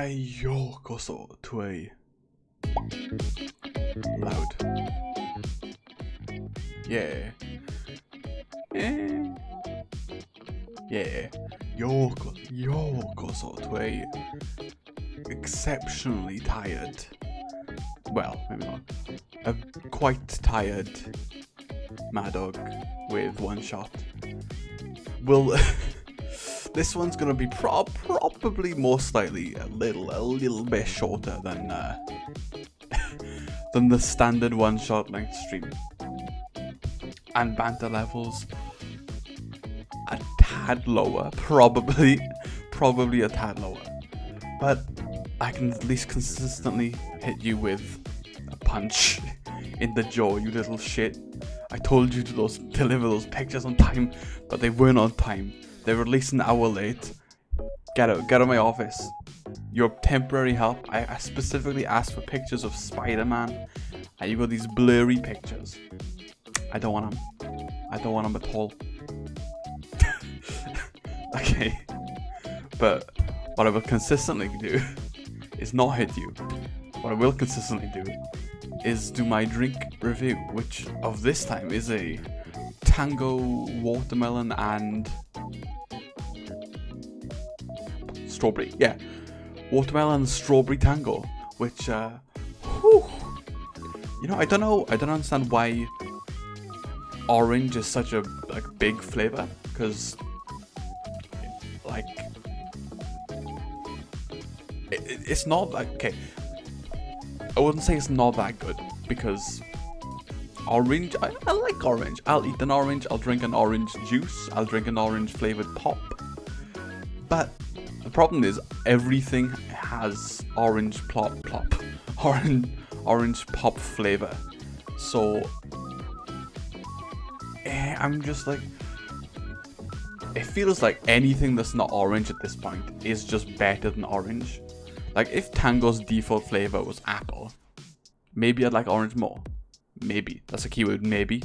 Yokoso to a loud. Yeah. Yeah. Yokoso to a exceptionally tired. Well, maybe not. A quite tired Mad Dog with one shot. Well, this one's gonna be probably most likely a little bit shorter than than the standard one shot length stream, and banter levels a tad lower, probably a tad lower, but I can at least consistently hit you with a punch in the jaw, you little shit. I told you to deliver those pictures on time, but they weren't on time. They were released an hour late. Get out of my office. Your temporary help. I specifically asked for pictures of Spider-Man, and you got these blurry pictures. I don't want them. I don't want them at all. Okay. But what I will consistently do is not hit you. What I will consistently do is do my drink review, which of this time is a tango watermelon and strawberry. Yeah, watermelon and strawberry tango, which you know, I don't understand why orange is such a big flavor, because it's not like, okay, I wouldn't say it's not that good, because orange, I like orange. I'll eat an orange, I'll drink an orange juice, I'll drink an orange flavored pop. But the problem is everything has orange orange pop flavor. So I'm just like, it feels like anything that's not orange at this point is just better than orange. Like, if Tango's default flavor was apple, maybe I'd like orange more. Maybe. That's a keyword, maybe.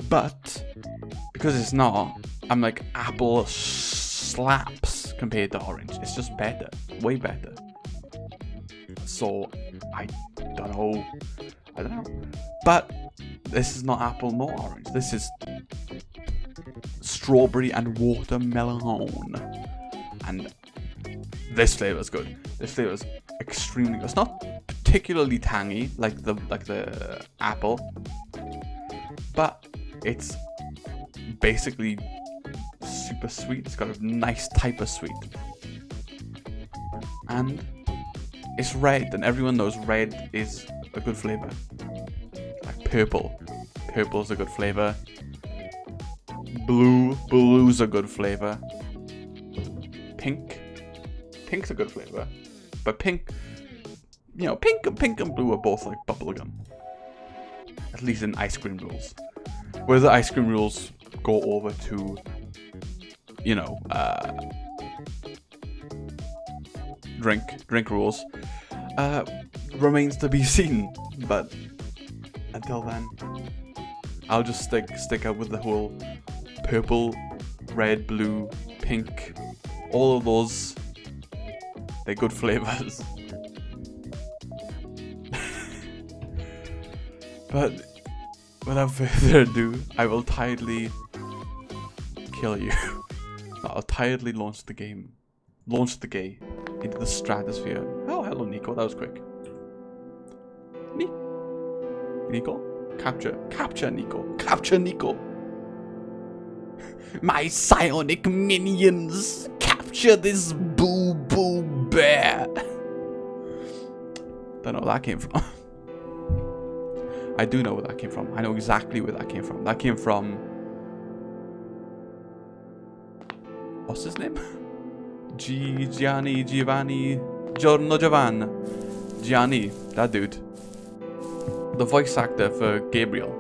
But because it's not, I'm like, apple slaps compared to orange. It's just better. Way better. So, I don't know. But this is not apple nor orange. This is strawberry and watermelon. And this flavor is good. This flavor is extremely good. It's not particularly tangy like the apple, but it's basically super sweet. It's got a nice type of sweet, and it's red, and everyone knows red is a good flavor. Like purple is a good flavor. Blue's a good flavor. Pink's a good flavor, but pink, you know, pink and blue are both like bubblegum. At least in ice cream rules. Where the ice cream rules go over to, you know, drink rules, remains to be seen. But until then, I'll just stick up with the whole purple, red, blue, pink, all of those. They're good flavors. But without further ado, I will tidily kill you. I'll tidily launch the gay into the stratosphere. Oh, hello, Nico. That was quick. Nico? Capture Nico. My psionic minions, capture this boo bear. Don't know where that came from. I do know where that came from. I know exactly where that came from. That came from, what's his name? Gianni, Giorno Gianni, that dude. The voice actor for Gabriel.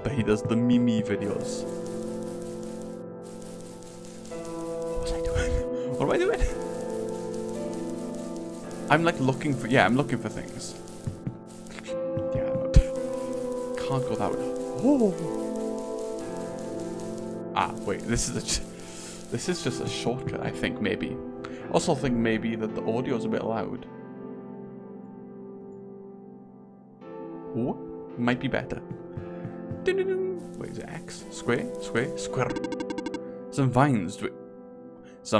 But he does the Mimi videos. What was I doing? What am I doing? I'm like looking for, I'm looking for things. Yeah, can't go that way. Oh. Ah, wait, this is just a shortcut, I think, maybe. Also think maybe that the audio's a bit loud. Ooh, might be better. Wait, is it X? Square? Square? Square. Some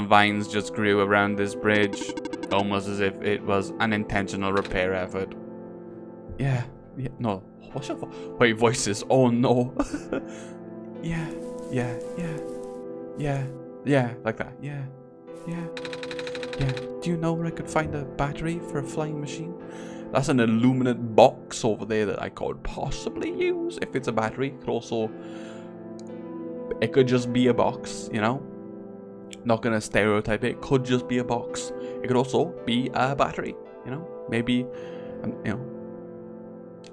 vines just grew around this bridge, almost as if it was an intentional repair effort. Yeah, no. What's your wait, voices? Oh no. Yeah, like that. Yeah. Do you know where I could find a battery for a flying machine? That's an illuminate box over there that I could possibly use if it's a battery. It could just be a box, you know? Not gonna stereotype it. Could just be a box. It could also be a battery, you know? Maybe, you know,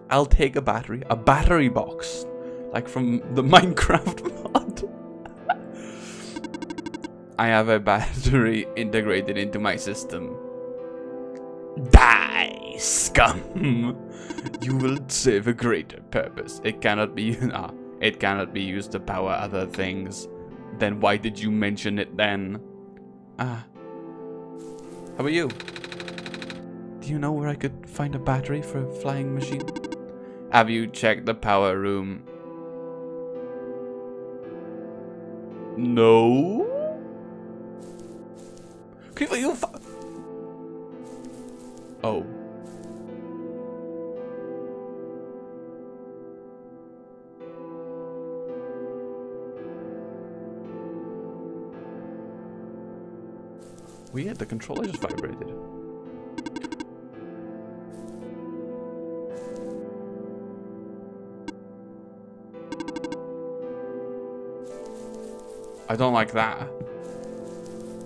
I'll take a battery box, like from the Minecraft mod. I have a battery integrated into my system. Die, scum! You will serve a greater purpose. It cannot be used to power other things. Then why did you mention it then? How about you? Do you know where I could find a battery for a flying machine? Have you checked the power room? No? Oh. Weird, the controller just vibrated. I don't like that.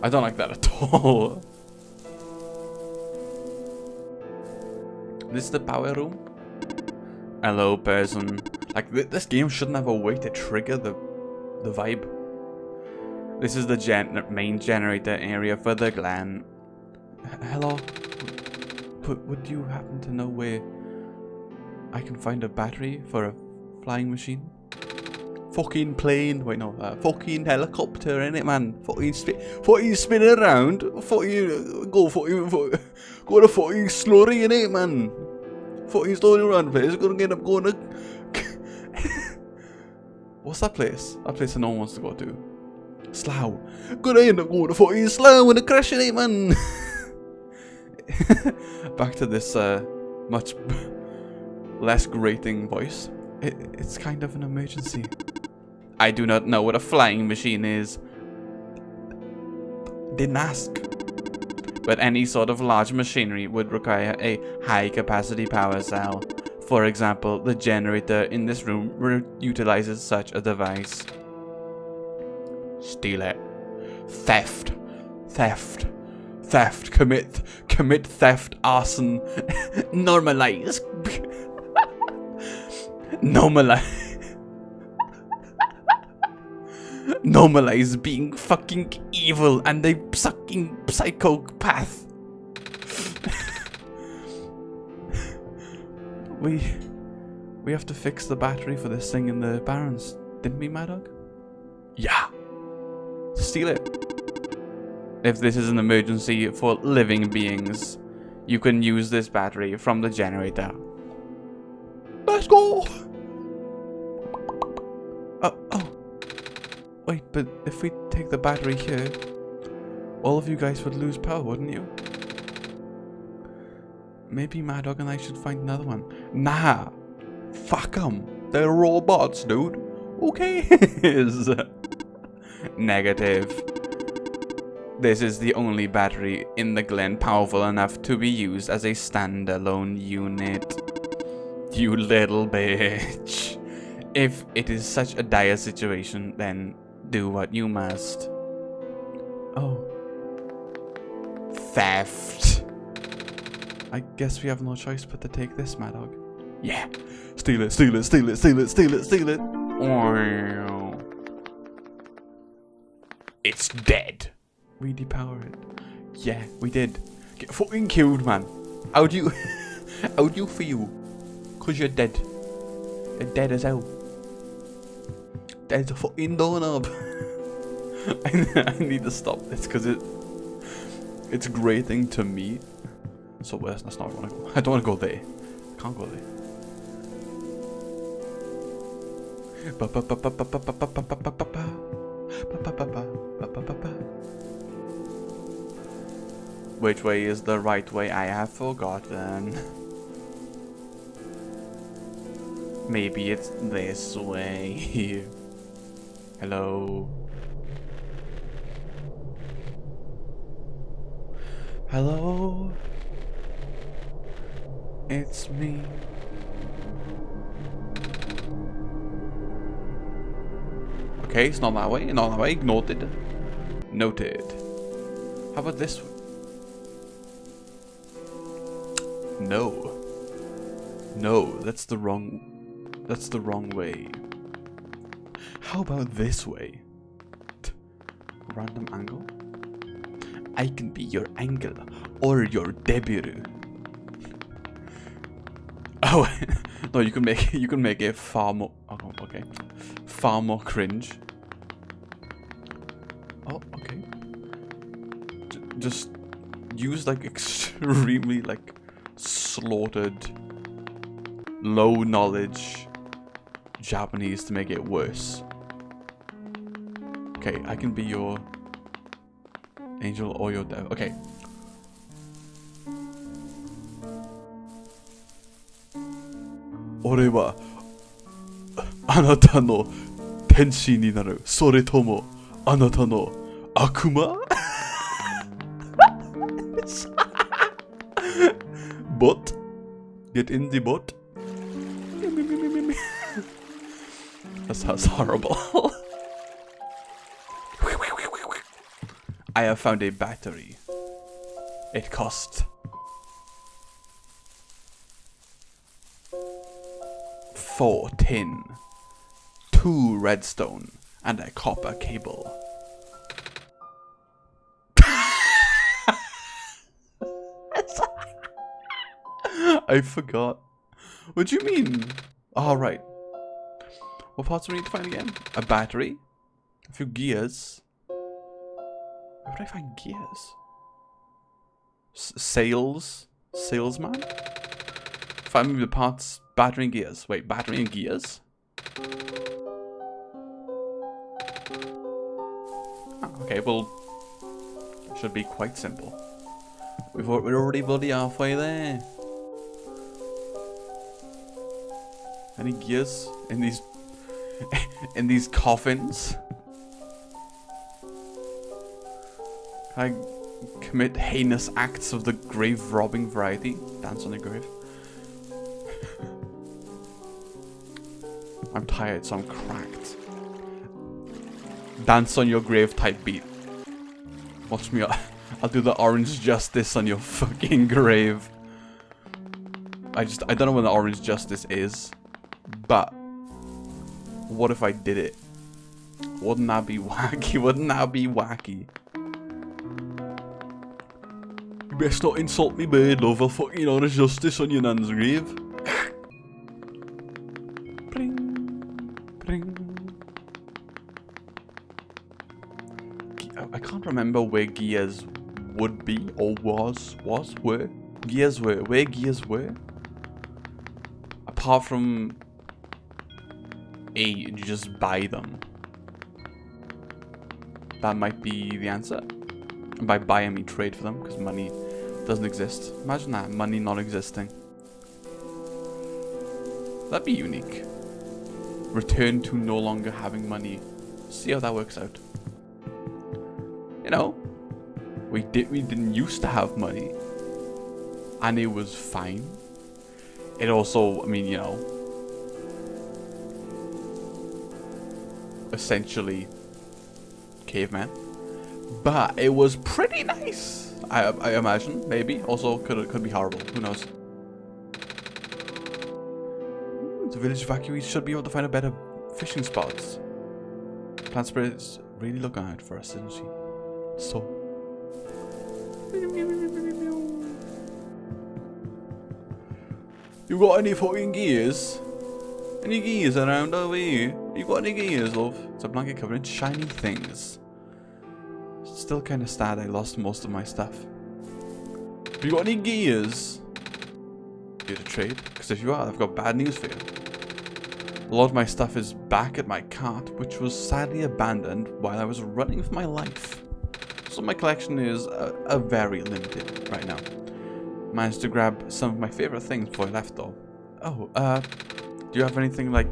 I don't like that at all. This is the power room? Hello, person. Like, this game shouldn't have a way to trigger the vibe. This is the main generator area for the clan. Hello? Would you happen to know where I can find a battery for a flying machine? Fucking plane. Wait, no. Fucking helicopter, innit, man? Fucking spin around. Fucking go to fucking slurry, innit, man? Fucking slurry around place. Gonna end up going to. What's that place? That place that no one wants to go to. Slough. Gonna end up going to fucking Slough and a crash, innit, man? Back to this much less grating voice. It's kind of an emergency. I do not know what a flying machine is. Didn't ask. But any sort of large machinery would require a high capacity power cell. For example, the generator in this room utilizes such a device. Steal it. Theft. Commit theft, arson. Normalize. Normalize being fucking evil and a sucking psychopath. We have to fix the battery for this thing in the Barrens, didn't we, Mad Dog? Yeah. Steal it. If this is an emergency for living beings, you can use this battery from the generator. Let's go! Oh. Wait, but if we take the battery here, all of you guys would lose power, wouldn't you? Maybe Mad Dog and I should find another one. Nah. Fuck them. They're robots, dude. Who cares? Negative. This is the only battery in the Glen powerful enough to be used as a standalone unit. You little bitch. If it is such a dire situation, then do what you must. Oh. Theft. I guess we have no choice but to take this, Mad Dog. Yeah. Steal it. Oh. It's dead. We depower it. Yeah, we did. Get fucking killed, man. How do you feel? Cause you're dead. You're dead as hell. Dead as a fucking doorknob. I need to stop this because It's grating to me. So that's not where I want to go. I don't want to go there. I can't go there. Which way is the right way? I have forgotten. Maybe it's this way. Hello. Hello. It's me. Okay, it's not that way. Not that way. Noted. Noted. How about this way? No. No, that's the wrong way. How about this way? Random angle? I can be your angle or your debut. Oh no, you can make it far more far more cringe. Oh, okay. Just use like extremely like slaughtered, low knowledge Japanese to make it worse. Okay, I can be your angel or your devil. Okay. Ore wa anata no tenshi ni naru. Sore tomo anata no akuma? Bot? Get in the bot? That sounds horrible. I have found a battery. It cost 4 tin, 2 redstone, and a copper cable. I forgot. What do you mean? Oh, right. What parts do we need to find again? A battery, a few gears. Where would I find gears? Salesman? Find me the parts, battery and gears. Wait, battery and gears? Oh, okay, well, it should be quite simple. We're already bloody halfway there. Any gears in these coffins? I commit heinous acts of the grave robbing variety. Dance on a grave. I'm tired, so I'm cracked. Dance on your grave type beat. Watch me. I'll do the orange justice on your fucking grave. I don't know when the orange justice is, but what if I did it? Wouldn't that be wacky? Wouldn't that be wacky? You best not insult me, bird lover. Fucking orange justice on your nan's grave. Pring, pring. I can't remember where gears would be or were. Gears were. Where gears were? Apart from you just buy them. That might be the answer. And by buy I mean trade for them, because money doesn't exist. Imagine that, money not existing. That'd be unique. Return to no longer having money. See how that works out. You know, we didn't used to have money, and it was fine. It also, I mean, you know, essentially caveman, but it was pretty nice. I imagine, maybe. Also, could be horrible. Who knows? The village evacuees should be able to find a better fishing spots. Plant Spirit's really looking out for us, isn't she? So. You got any fucking gears? Any gears around over here? You got any gears, love? It's a blanket covered in shiny things. Still kind of sad I lost most of my stuff. Have you got any gears here to trade? Because if you are, I've got bad news for you. A lot of my stuff is back at my cart, which was sadly abandoned while I was running for my life. So my collection is a very limited right now. Managed to grab some of my favorite things before I left though. Oh, do you have anything like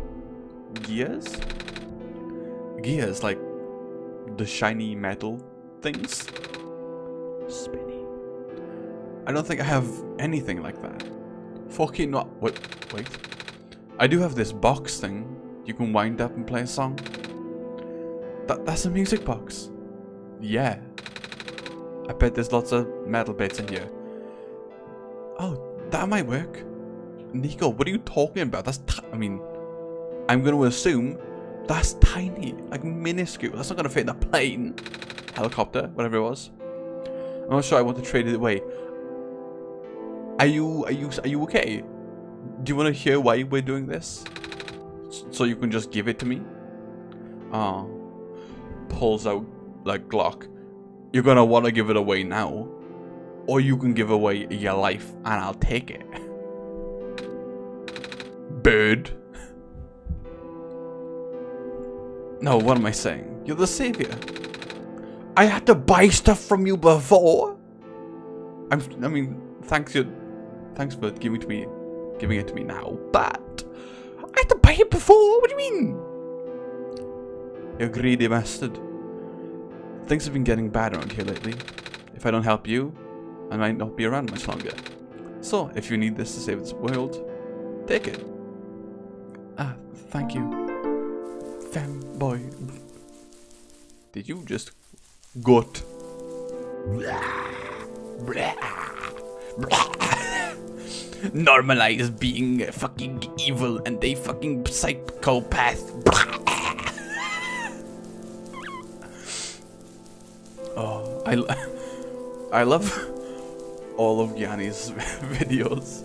gears? Gears, like the shiny metal things? Spinny. I don't think I have anything like that. Fucking not. Wait. I do have this box thing. You can wind up and play a song. That's a music box. Yeah. I bet there's lots of metal bits in here. Oh, that might work. Nico, what are you talking about? That's I mean, I'm going to assume that's tiny, like minuscule. That's not going to fit in a plane, helicopter, whatever it was. I'm not sure I want to trade it away. Are you okay? Do you want to hear why we're doing this? So you can just give it to me? Pulls out like Glock. You're gonna want to give it away now, or you can give away your life and I'll take it. Bird. No, what am I saying? You're the savior. I had to buy stuff from you before. I mean, thanks for giving it to me now, but I had to buy it before. What do you mean? You greedy bastard. Things have been getting bad around here lately. If I don't help you, I might not be around much longer. So, if you need this to save this world, take it. Ah, thank you. Femboy. Did you just gut? Normalize being fucking evil and a fucking psychopath. Oh, I love all of Yanni's videos.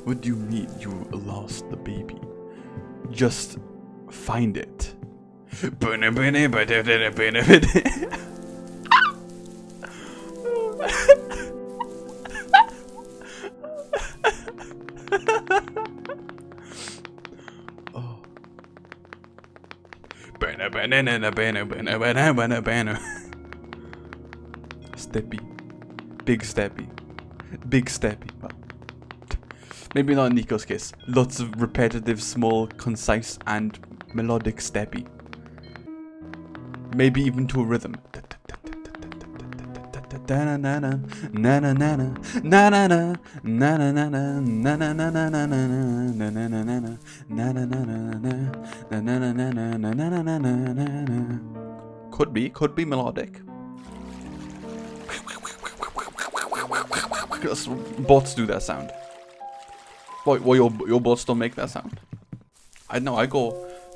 What do you mean you lost the baby? Just find it. Oh. Steppy. Big steppy. Big steppy. Well, maybe not in Nico's case. Lots of repetitive, small, concise, and melodic steppy. Maybe even to a rhythm. Could be melodic. Because bots do that sound. What your bots don't make that sound? I know.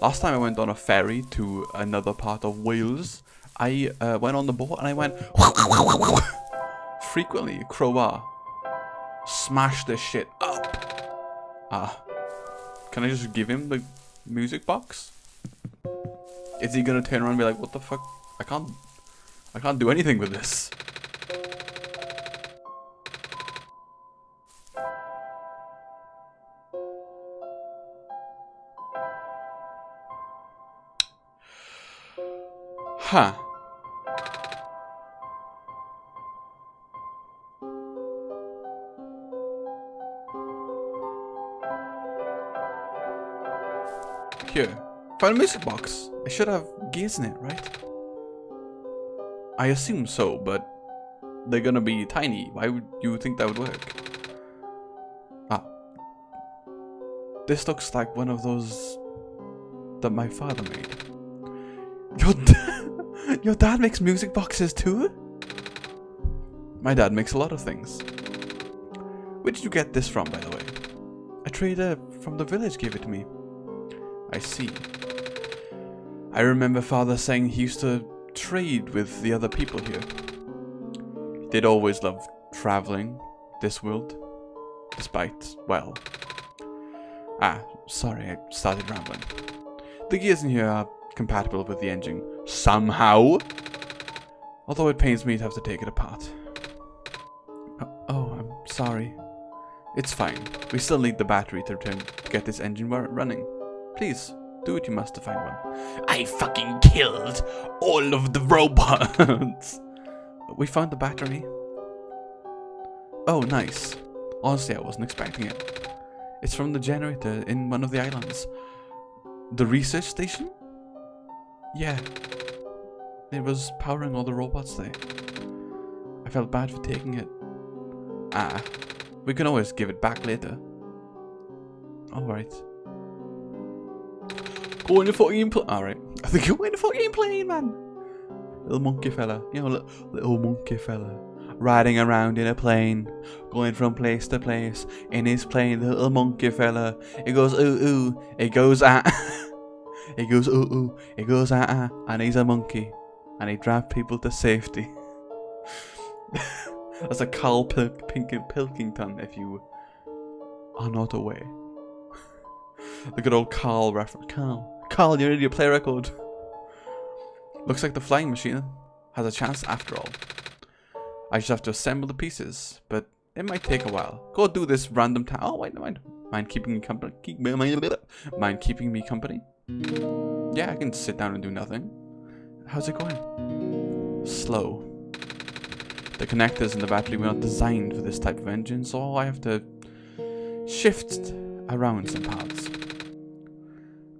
Last time I went on a ferry to another part of Wales, I went on the boat and I went frequently. Crowbar, smash this shit up. Can I just give him the music box? Is he gonna turn around and be like, "What the fuck? I can't do anything with this." Huh. Here. Found a music box. It should have gears in it, right? I assume so, but they're gonna be tiny. Why would you think that would work? Ah. This looks like one of those that my father made. Your dad makes music boxes too? My dad makes a lot of things. Where did you get this from, by the way? A trader from the village gave it to me. I see. I remember father saying he used to trade with the other people here. They'd always loved traveling this world. Despite, well... sorry, I started rambling. The gears in here are compatible with the engine. Somehow. Although it pains me to have to take it apart. Oh, I'm sorry. It's fine. We still need the battery to get this engine running. Please, do what you must to find one. I fucking killed all of the robots! We found the battery. Oh, nice. Honestly, I wasn't expecting it. It's from the generator in one of the islands. The research station? Yeah. It was powering all the robots there. I felt bad for taking it. Ah, we can always give it back later. Alright. Go in the fucking plane. Alright. I think go in the fucking plane, man. Little monkey fella. You know, little monkey fella. Riding around in a plane. Going from place to place. In his plane, the little monkey fella. It goes ooh ooh. It goes ah. It goes ooh ooh. It goes ah ah. And he's a monkey. And he drives people to safety. That's a Carl Pilkington, if you are not aware. The good old Carl reference. Carl, you need your play record. Looks like the flying machine has a chance after all. I just have to assemble the pieces, but it might take a while. Go do this random task. Oh wait, no mind. Mind keeping me company? Mind keeping me company? Yeah, I can sit down and do nothing. How's it going? Slow. The connectors in the battery were not designed for this type of engine, so I have to shift around some parts.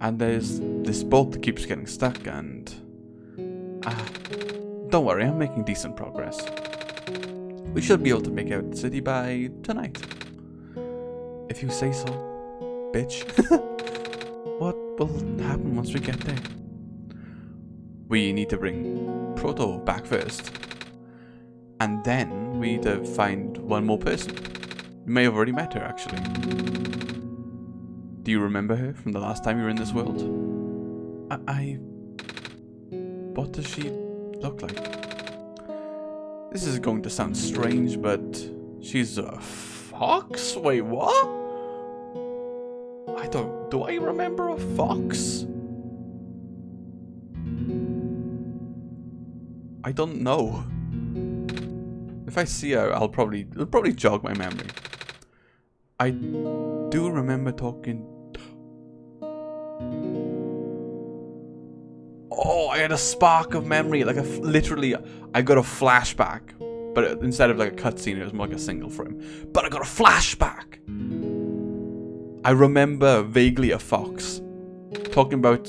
And there's this bolt that keeps getting stuck, and don't worry, I'm making decent progress. We should be able to make out the city by tonight. If you say so, bitch. What will happen once we get there? We need to bring Proto back first. And then we need to find one more person. You may have already met her, actually. Do you remember her from the last time you were in this world? What does she look like? This is going to sound strange, but she's a fox? Wait, what? Do I remember a fox? I don't know. If I see her, it'll probably jog my memory. I do remember talking. Oh, I had a spark of memory, like literally, I got a flashback, but instead of like a cutscene, it was more like a single frame. But I got a flashback. I remember vaguely a fox talking about,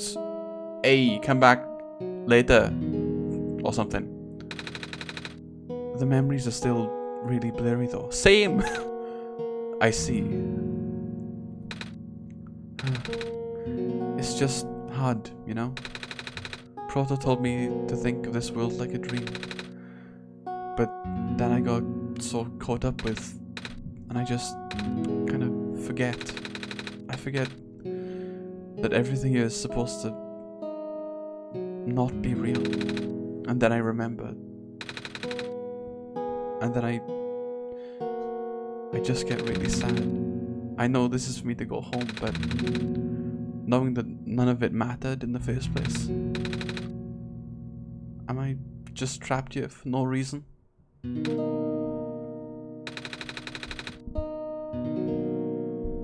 "Hey, come back later," or something. The memories are still really blurry though. Same! I see. It's just hard, you know? Proto told me to think of this world like a dream. But then I got so caught up with... and I just kind of forget. I forget that everything here is supposed to not be real. And then I remember. And then I just get really sad. I know this is for me to go home, but knowing that none of it mattered in the first place. Am I just trapped here for no reason?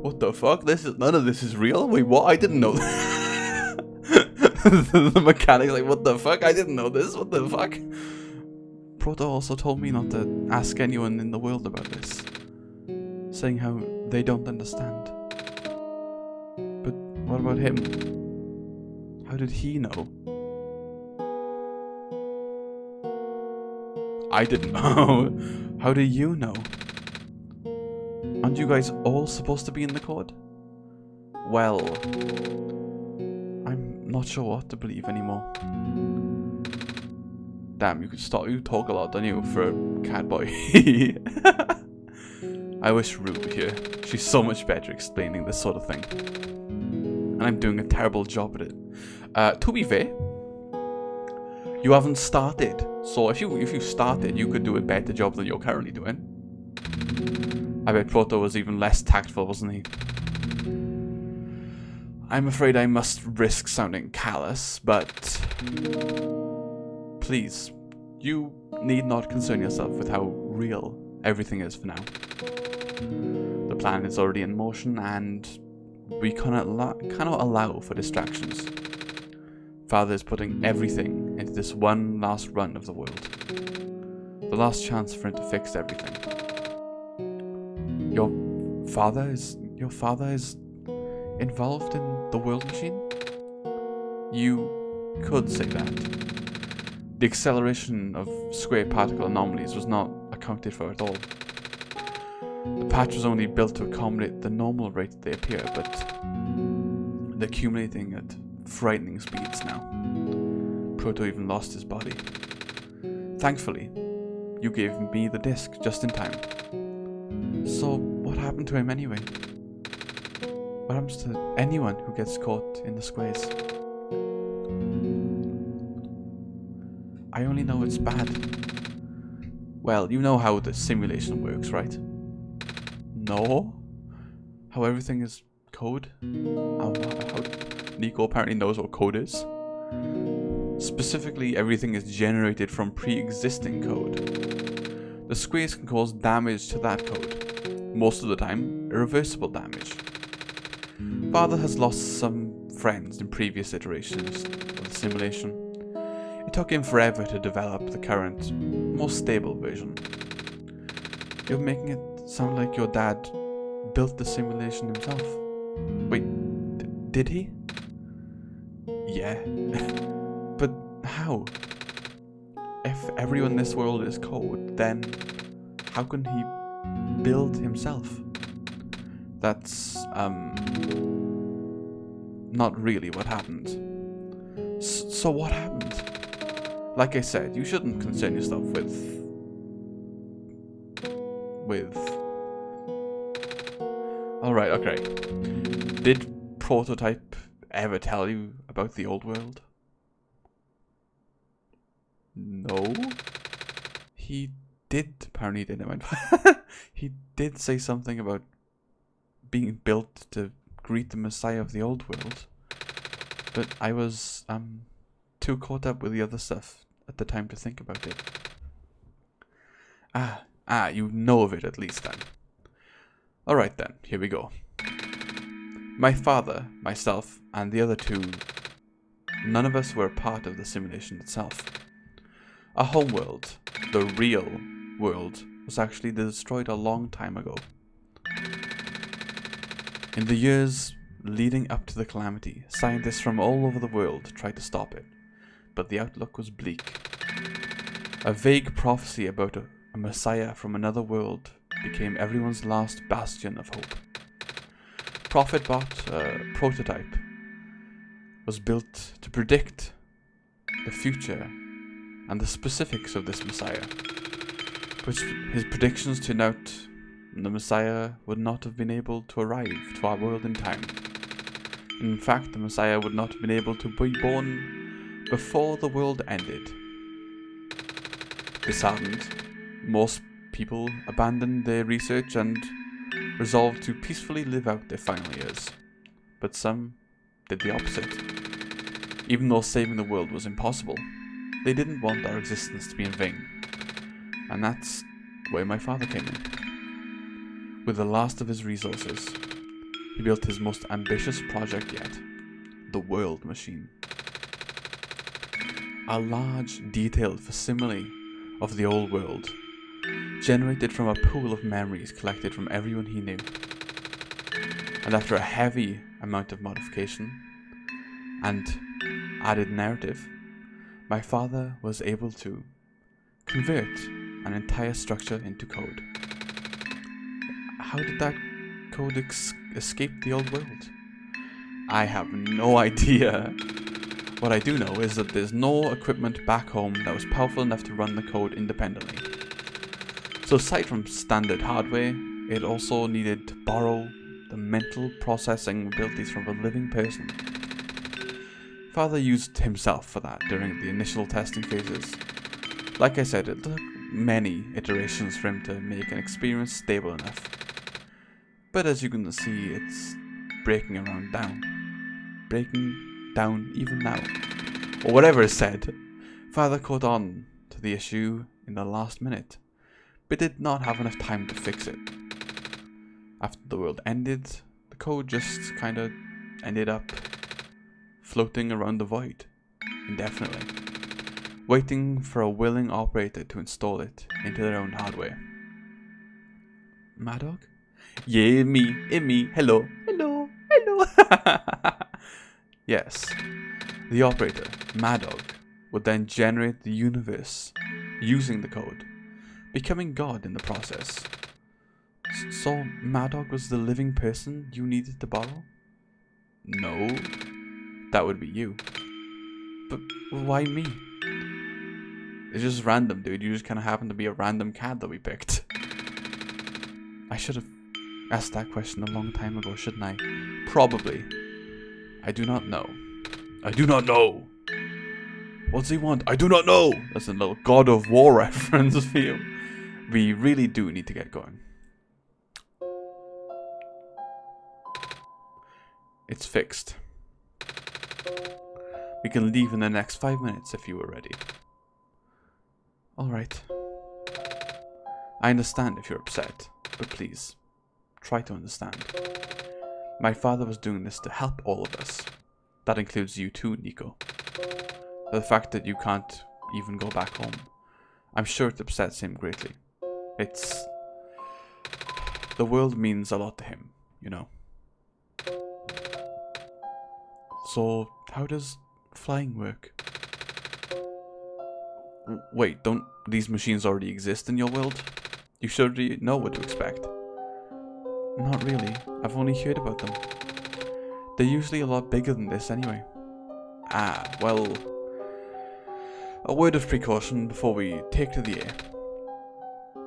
What the fuck? None of this is real? Wait, what? I didn't know that. The mechanic's like, what the fuck? I didn't know this. What the fuck? Proto also told me not to ask anyone in the world about this, saying how they don't understand. But what about him? How did he know? I didn't know. How do you know? Aren't you guys all supposed to be in the code? Well, I'm not sure what to believe anymore. Damn, you talk a lot, don't you, for a cat boy? I wish Rue were here. She's so much better explaining this sort of thing. And I'm doing a terrible job at it. To be fair, you haven't started. So if you started, you could do a better job than you're currently doing. I bet Proto was even less tactful, wasn't he? I'm afraid I must risk sounding callous, but... please, you need not concern yourself with how real everything is for now. The plan is already in motion, and we cannot allow for distractions. Father is putting everything into this one last run of the world. The last chance for him to fix everything. Your father is involved in the world machine? You could say that. The acceleration of square particle anomalies was not accounted for at all. The patch was only built to accommodate the normal rate they appear, but they're accumulating at frightening speeds now. Proto even lost his body. Thankfully, you gave me the disc just in time. So, what happened to him anyway? What happens to anyone who gets caught in the squares? I only know it's bad. Well, you know how the simulation works, right? No? How everything is code? How Nico apparently knows what code is. Specifically, everything is generated from pre-existing code. The squares can cause damage to that code. Most of the time, irreversible damage. Father has lost some friends in previous iterations of the simulation. It took him forever to develop the current, more stable version. You're making it sound like your dad built the simulation himself. Wait, did he? Yeah. But how? If everyone in this world is code, then how can he build himself? That's, not really what happened. So what happened? Like I said, you shouldn't concern yourself with... Alright, okay. Did Prototype ever tell you about the old world? No? He did, apparently didn't mind. He did say something about being built to greet the Messiah of the old world. But I was, too caught up with the other stuff at the time to think about it. You know of it at least then. Alright then, here we go. My father, myself, and the other two, none of us were a part of the simulation itself. Our homeworld, the real world, was actually destroyed a long time ago. In the years leading up to the calamity, scientists from all over the world tried to stop it, but the outlook was bleak. A vague prophecy about a messiah from another world became everyone's last bastion of hope. Prophetbot Prototype was built to predict the future and the specifics of this messiah, which his predictions turned out the messiah would not have been able to arrive to our world in time. In fact, the messiah would not have been able to be born before the world ended. Disheartened, most people abandoned their research and resolved to peacefully live out their final years. But some did the opposite. Even though saving the world was impossible, they didn't want our existence to be in vain. And that's where my father came in. With the last of his resources, he built his most ambitious project yet, the world machine. A large, detailed facsimile of the old world, generated from a pool of memories collected from everyone he knew. And after a heavy amount of modification and added narrative, my father was able to convert an entire structure into code. How did that code escape the old world? I have no idea. What I do know is that there's no equipment back home that was powerful enough to run the code independently. So aside from standard hardware, it also needed to borrow the mental processing abilities from a living person. Father used himself for that during the initial testing phases. Like I said, it took many iterations for him to make an experience stable enough. But as you can see, it's breaking down even now. Or whatever is said, Father caught on to the issue in the last minute, but did not have enough time to fix it. After the world ended, the code just kinda ended up floating around the void, indefinitely, waiting for a willing operator to install it into their own hardware. Mad Dog? Yeah, me, hello, hello, hello. Yes, the operator, Mad Dog, would then generate the universe using the code, becoming God in the process. So Mad Dog was the living person you needed to borrow? No, that would be you. But why me? It's just random, dude. You just kind of happen to be a random cat that we picked. I should have asked that question a long time ago, shouldn't I? Probably. I do not know. I do not know. What does he want? I do not know. That's a little God of War reference for you. We really do need to get going. It's fixed. We can leave in the next 5 minutes if you were ready. Alright. I understand if you're upset, but please, try to understand. My father was doing this to help all of us. That includes you too, Nico. The fact that you can't even go back home, I'm sure it upsets him greatly. The world means a lot to him, you know. So, how does flying work? Wait, don't these machines already exist in your world? You should already know what to expect. Not really. I've only heard about them. They're usually a lot bigger than this anyway. Ah, well... A word of precaution before we take to the air.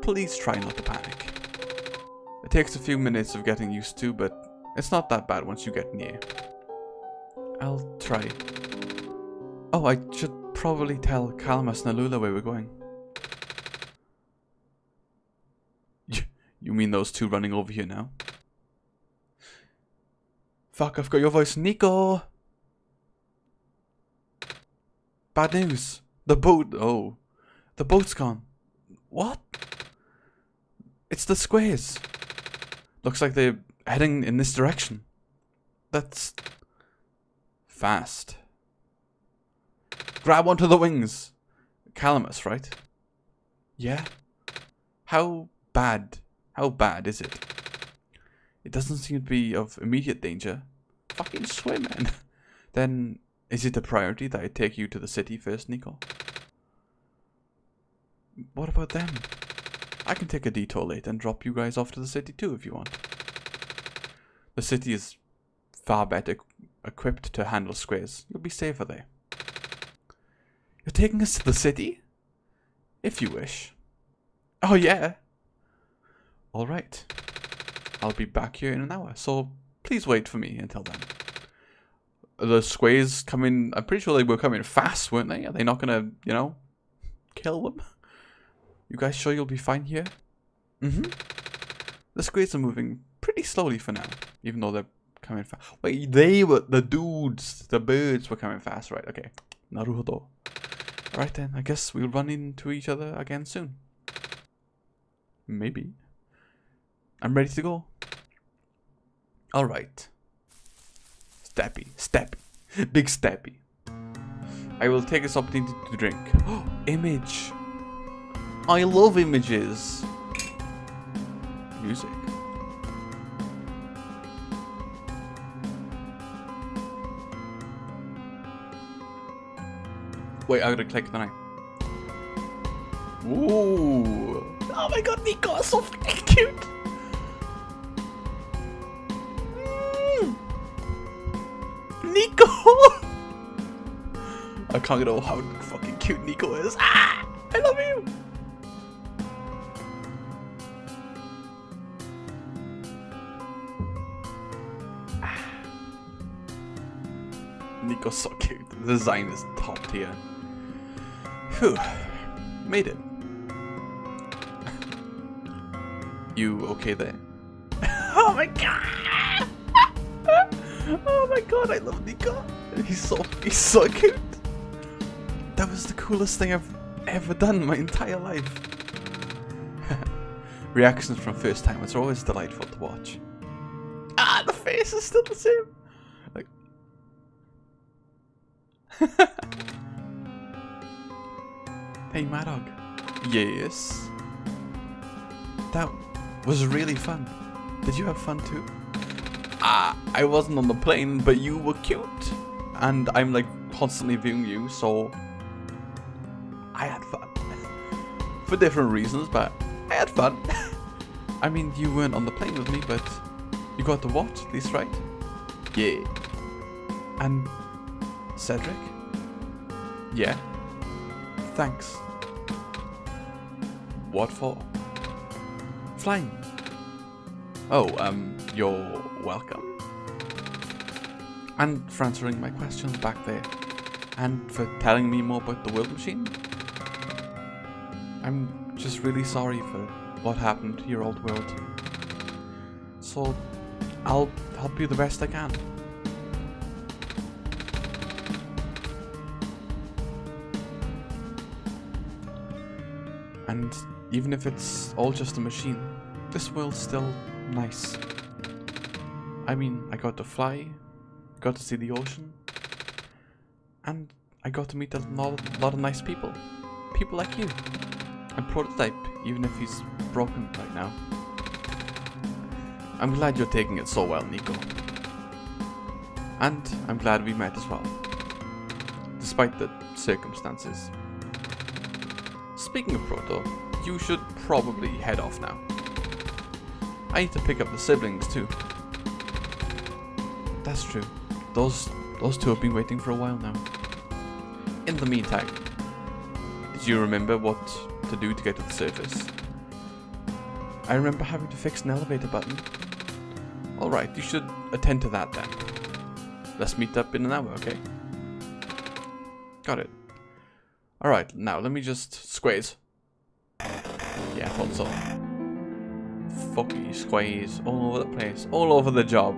Please try not to panic. It takes a few minutes of getting used to, but it's not that bad once you get in the air. I'll try. Oh, I should probably tell Kalamas and Alula where we're going. You mean those two running over here now? Fuck, I've got your voice. Nico! Bad news. The boat. Oh. The boat's gone. What? It's the squares. Looks like they're heading in this direction. That's... fast. Grab onto the wings. Calamus, right? Yeah. How bad is it? It doesn't seem to be of immediate danger. Fucking swim, man. Then, is it a priority that I take you to the city first, Nico? What about them? I can take a detour later and drop you guys off to the city too if you want. The city is far better equipped to handle squares. You'll be safer there. You're taking us to the city? If you wish. Oh yeah. Alright. I'll be back here in an hour, so please wait for me until then. The squares coming, I'm pretty sure they were coming fast, weren't they? Are they not gonna, you know, kill them? You guys sure you'll be fine here? Mm-hmm. The squares are moving pretty slowly for now, even though they're coming fast. Wait, they were, the dudes, the birds were coming fast, right? Okay. Naruhodo. Alright then, I guess we'll run into each other again soon. Maybe. I'm ready to go. Alright. Steppy. Big steppy. I will take this opportunity to drink. Oh, image. I love images. Music. Wait, I gotta click, don't I? Ooh. Oh my god, Nico is so fucking cute. Nico! I can't get over how fucking cute Nico is. Ah! I love you! Nico's so cute. The design is top tier. Phew. Made it. You okay there? Oh my god! Oh my god, I love Nico. He's so cute. That was the coolest thing I've ever done in my entire life. Reactions from first timers are always delightful to watch. Ah, the face is still the same. Like, hey, Mad Dog. Yes. That was really fun. Did you have fun too? I wasn't on the plane, but you were cute. And I'm like constantly viewing you, so I had fun. For different reasons, but I had fun. I mean, you weren't on the plane with me, but you got to watch at least, right? Yeah. And Cedric? Yeah. Thanks. What for? Flying. Oh, you're welcome. And for answering my questions back there. And for telling me more about the world machine. I'm just really sorry for what happened to your old world. So, I'll help you the best I can. And even if it's all just a machine, this world's still nice. I mean, I got to fly, got to see the ocean, and I got to meet a lot of nice people. People like you. And Prototype, even if he's broken right now. I'm glad you're taking it so well, Nico. And I'm glad we met as well. Despite the circumstances. Speaking of Proto, you should probably head off now. I need to pick up the siblings too. That's true. Those two have been waiting for a while now. In the meantime, did you remember what to do to get to the surface? I remember having to fix an elevator button. Alright, you should attend to that then. Let's meet up in an hour, okay? Got it. Alright, now let me just squeeze. Yeah, I thought so. Fucky squeeze all over the place, all over the job.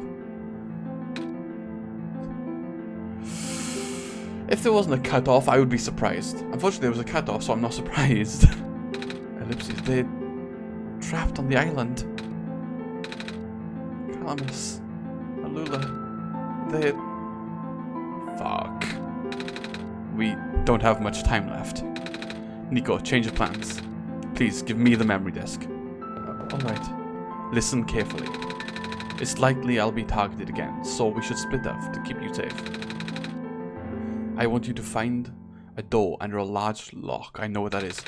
If there wasn't a cut-off, I would be surprised. Unfortunately, there was a cut-off, so I'm not surprised. Ellipses, they're trapped on the island. Calamus, Alula, they're... Fuck. We don't have much time left. Nico, change of plans. Please, give me the memory disk. Alright. Listen carefully. It's likely I'll be targeted again, so we should split up to keep you safe. I want you to find a door under a large lock. I know what that is.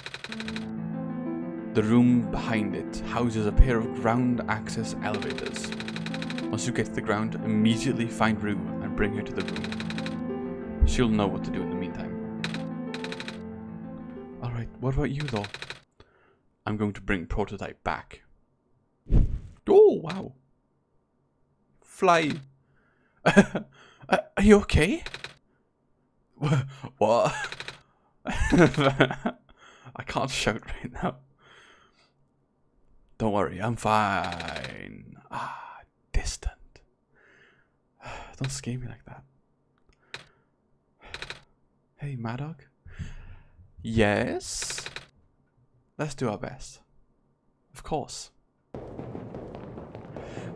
The room behind it houses a pair of ground access elevators. Once you get to the ground, immediately find Rue and bring her to the room. She'll know what to do in the meantime. Alright, what about you though? I'm going to bring Prototype back. Oh, wow. Fly. Are you okay? What? I can't shout right now. Don't worry, I'm fine. Ah, distant. Don't scare me like that. Hey, Mad Dog? Yes? Let's do our best. Of course.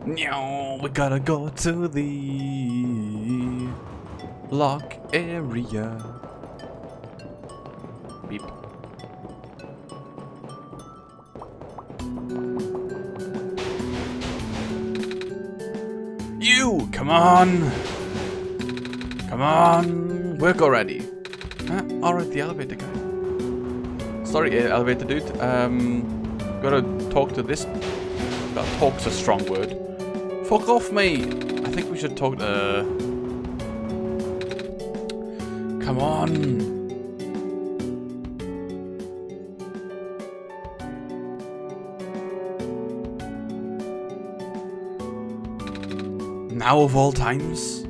No, we gotta go to the lock area. Beep. You, come on. Come on, work already. Alright, the elevator guy. Sorry, elevator dude. Gotta talk to this. Talk's a strong word. Fuck off, mate. I think we should talk. Come on. Now of all times?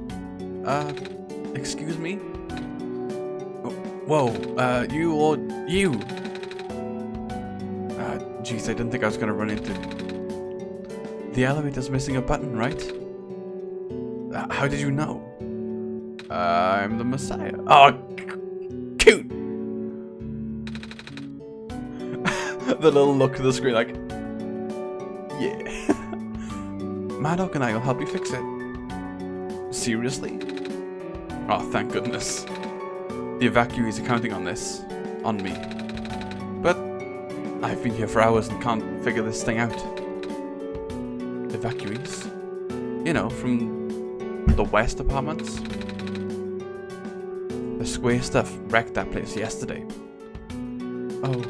Excuse me? Oh, whoa, you or you? Jeez, I didn't think I was gonna run into... The elevator's missing a button, right? How did you know? I'm the Messiah. Oh, cute! The little look at the screen like, yeah. Maddock and I will help you fix it. Seriously? Oh, thank goodness. The evacuees are counting on this. On me. But I've been here for hours and can't figure this thing out. Evacuees? You know, from the West apartments. The square stuff wrecked that place yesterday. Oh.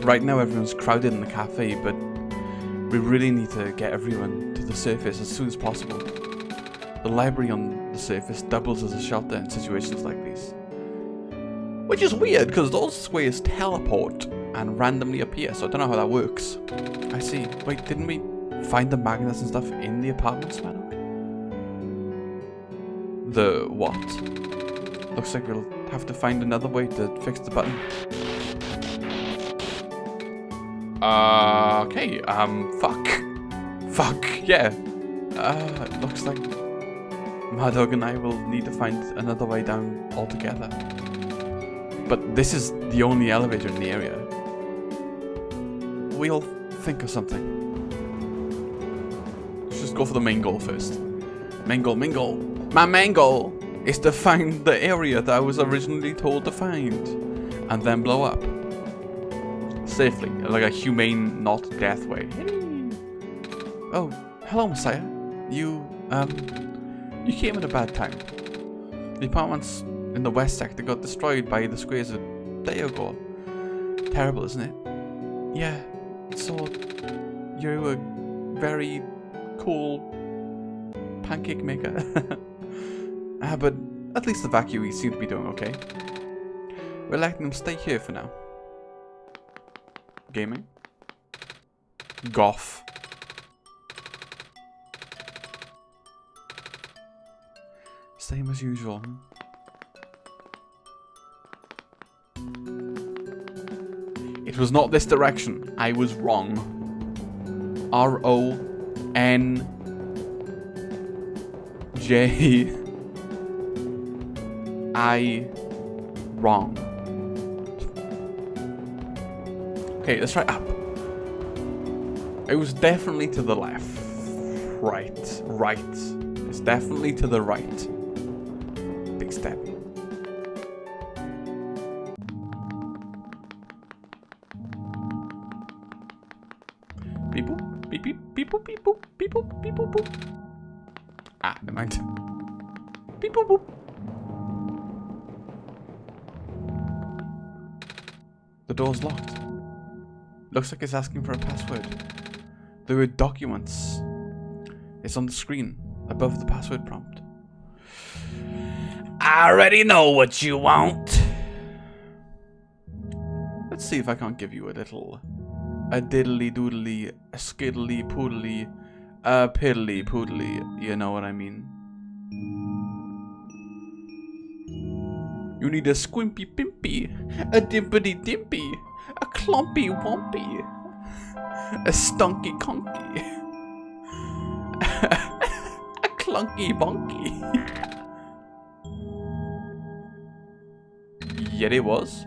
Right now everyone's crowded in the cafe, but we really need to get everyone to the surface as soon as possible. The library on the surface doubles as a shelter in situations like these. Which is weird, because those squares teleport and randomly appear, so I don't know how that works. I see. Wait, didn't we find the magnets and stuff in the apartments, Maddock? The what? Looks like we'll have to find another way to fix the button. Okay, Fuck, yeah. Looks like Maddock and I will need to find another way down altogether. But this is the only elevator in the area. We'll think of something. Let's just go for the main goal first. Main goal. My main goal is to find the area that I was originally told to find. And then blow up. Safely, like a humane, not death way. Oh, hello, Messiah. You came at a bad time. The apartments in the west sector got destroyed by the squares a day ago. Terrible, isn't it? Yeah, so you're a very cool pancake maker. But at least the evacuees seem to be doing okay. We're letting them stay here for now. Gaming. Goth. Same as usual. It was not this direction. I was wrong. R-O-N-J-I wrong. Okay, let's try up. It was definitely to the left. Right. It's definitely to the right. Big step. Beep boop, beep beep, beep boop, beep boop, beep boop, beep boop, boop. Ah, never mind. Beep boop boop. The door's locked. Looks like it's asking for a password. There are documents. It's on the screen above the password prompt. I already know what you want. Let's see if I can't give you a diddly doodly, a skiddly poodly, a piddly poodly. You know what I mean. You need a squimpy pimpy, a dimpity dimpy, a clumpy wumpy, a stunky conky, a clunky bonky. Yet it was.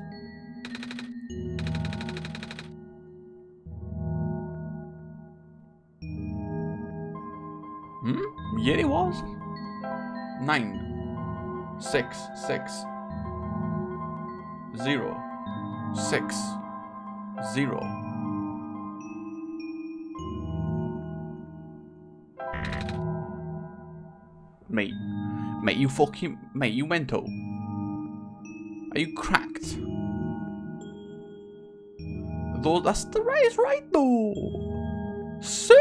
Yet it was. 9, 6, 6, 0, 6, 0. Mate, you fucking, mate, you mental. Are you cracked? Though that's the right is right though, sir.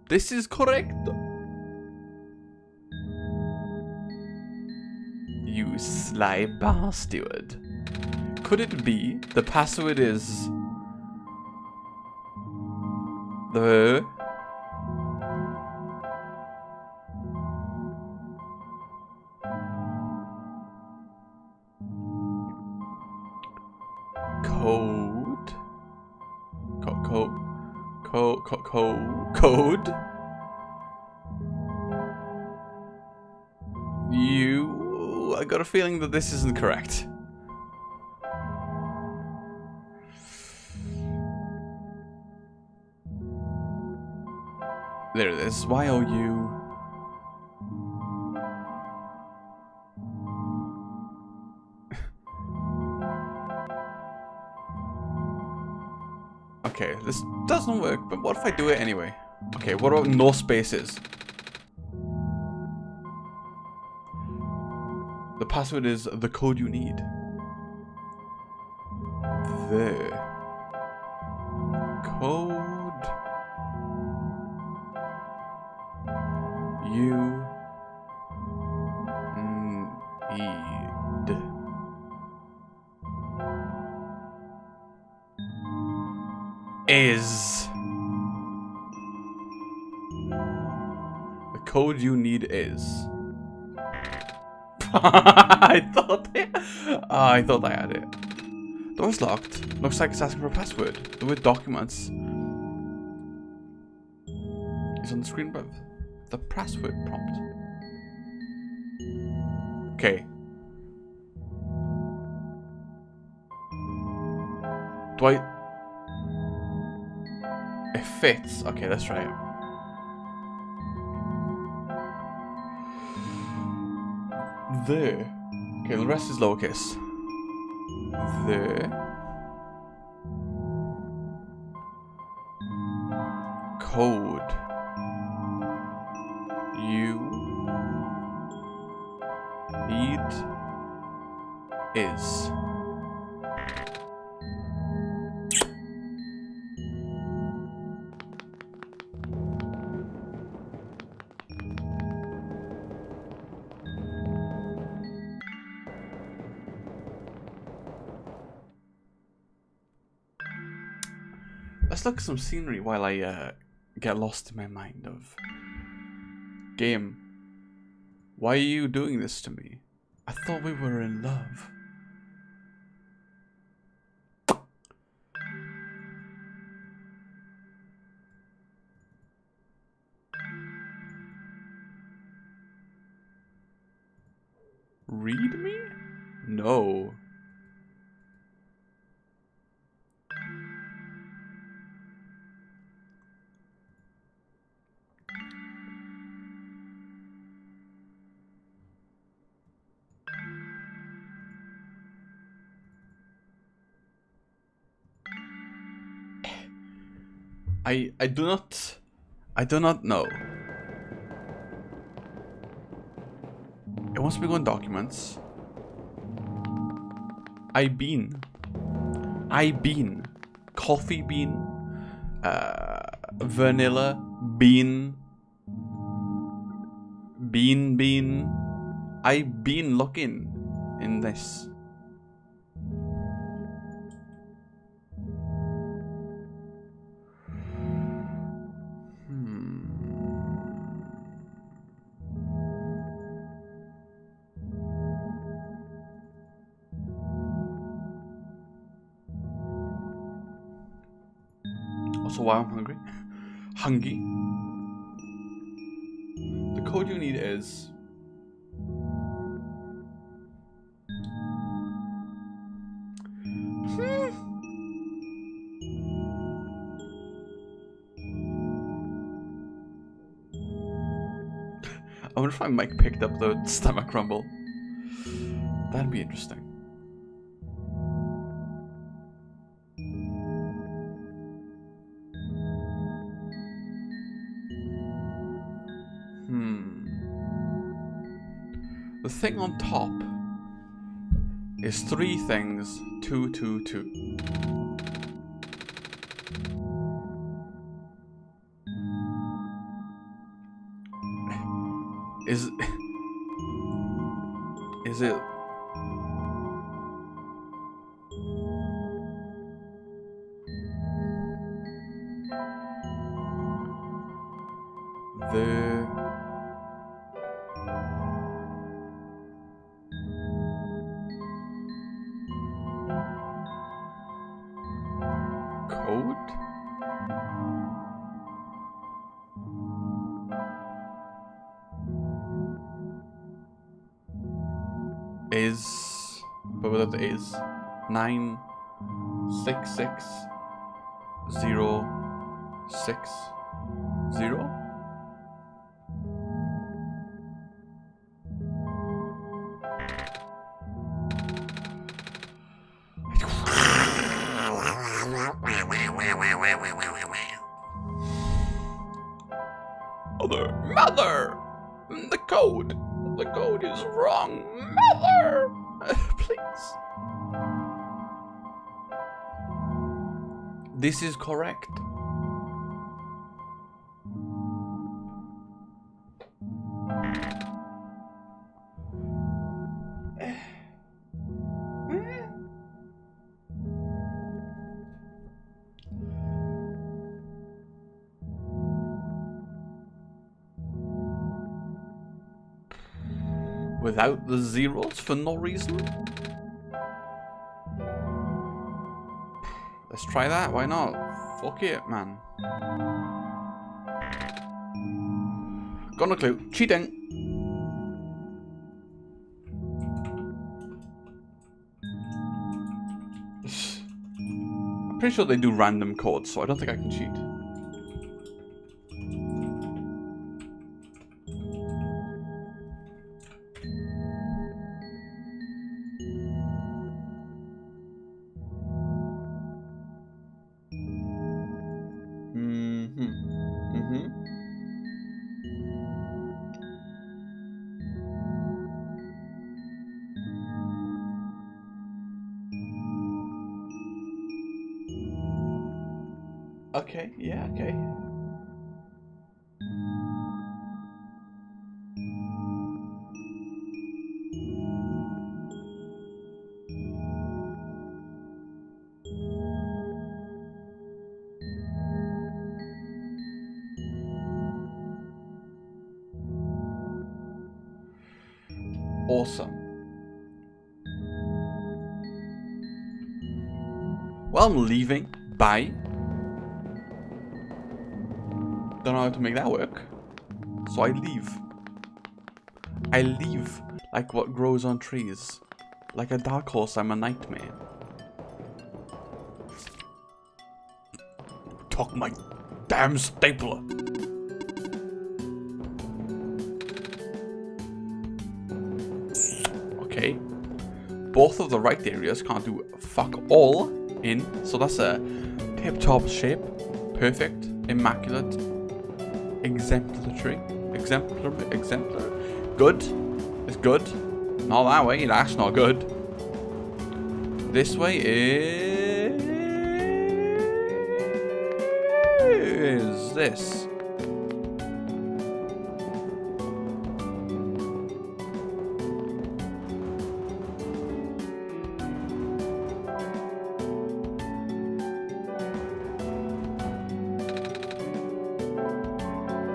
This is correct. You sly bastard. Could it be the password is the code? I got a feeling that this isn't correct. There it is. YOU. Okay, this doesn't work, but what if I do it anyway? Okay, what about no spaces? The password is the code you need. The code you need is... The code you need is... I thought I had it. Door's locked. Looks like it's asking for a password. The word documents is on the screen above. The password prompt. Okay. Do I... It fits. Okay, let's try it. There. Okay, the rest is lowercase. The code you need is... Let's look at some scenery while I get lost in my mind of... Game, why are you doing this to me? I thought we were in love. Read me? No. I do not know. It wants me to go in documents. I bean. Coffee bean. Vanilla bean. Bean. I've been looking in this. Also, why I'm hungry. The code you need is... I wonder if my mic picked up the stomach rumble. That'd be interesting. The thing on top is 3 things, 2, 2, 2. Is it... The... code? is, but what it is, 9 6 6 0 6 0. Mother! The code is wrong. Mother! Please. This is correct. Without the zeros for no reason? Let's try that, why not? Fuck it, man. Got no clue. Cheating! I'm pretty sure they do random codes, so I don't think I can cheat. Okay, yeah, okay. Awesome. Well, I'm leaving. Bye. Don't know how to make that work. So I leave. I leave like what grows on trees. Like a dark horse, I'm a nightmare. Talk my damn stapler. Okay. Both of the right areas can't do fuck all in. So that's a tip-top shape. Perfect. Immaculate. Exemplary. Good. It's good. Not that way. That's not good. This way is this.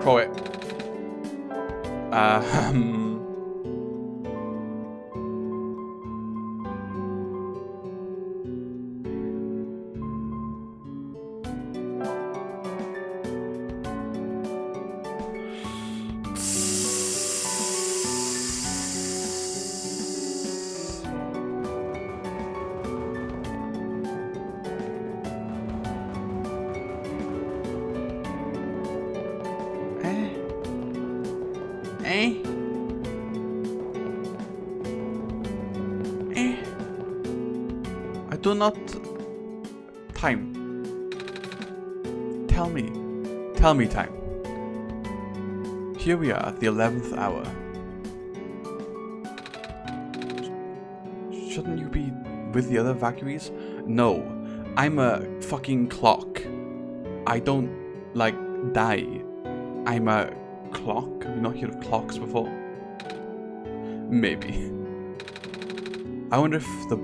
Crow it. I do not... Time. Tell me time. Here we are at the 11th hour. Shouldn't you be with the other evacuees? No, I'm a fucking clock. I don't, like, die. I'm a clock? Have you not heard of clocks before? Maybe. I wonder if the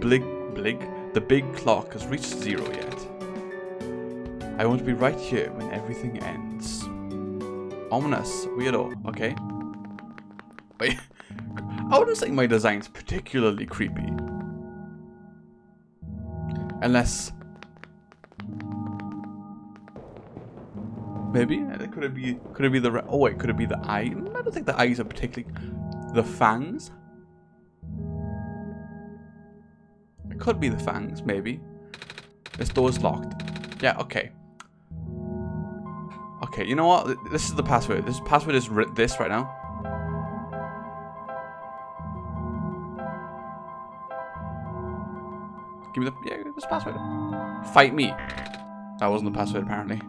big clock has reached 0 yet. I want to be right here when everything ends. Ominous. Weirdo. Okay. Wait. I wouldn't say my design's particularly creepy. Unless... Maybe? Could it be the... Oh wait, could it be the eye? I don't think the eyes are particularly... The fangs? It could be the fangs, maybe. This door's locked. Yeah, okay. Okay, you know what? This is the password. This password is this right now. Give me the... Yeah, this password. Fight me. That wasn't the password, apparently.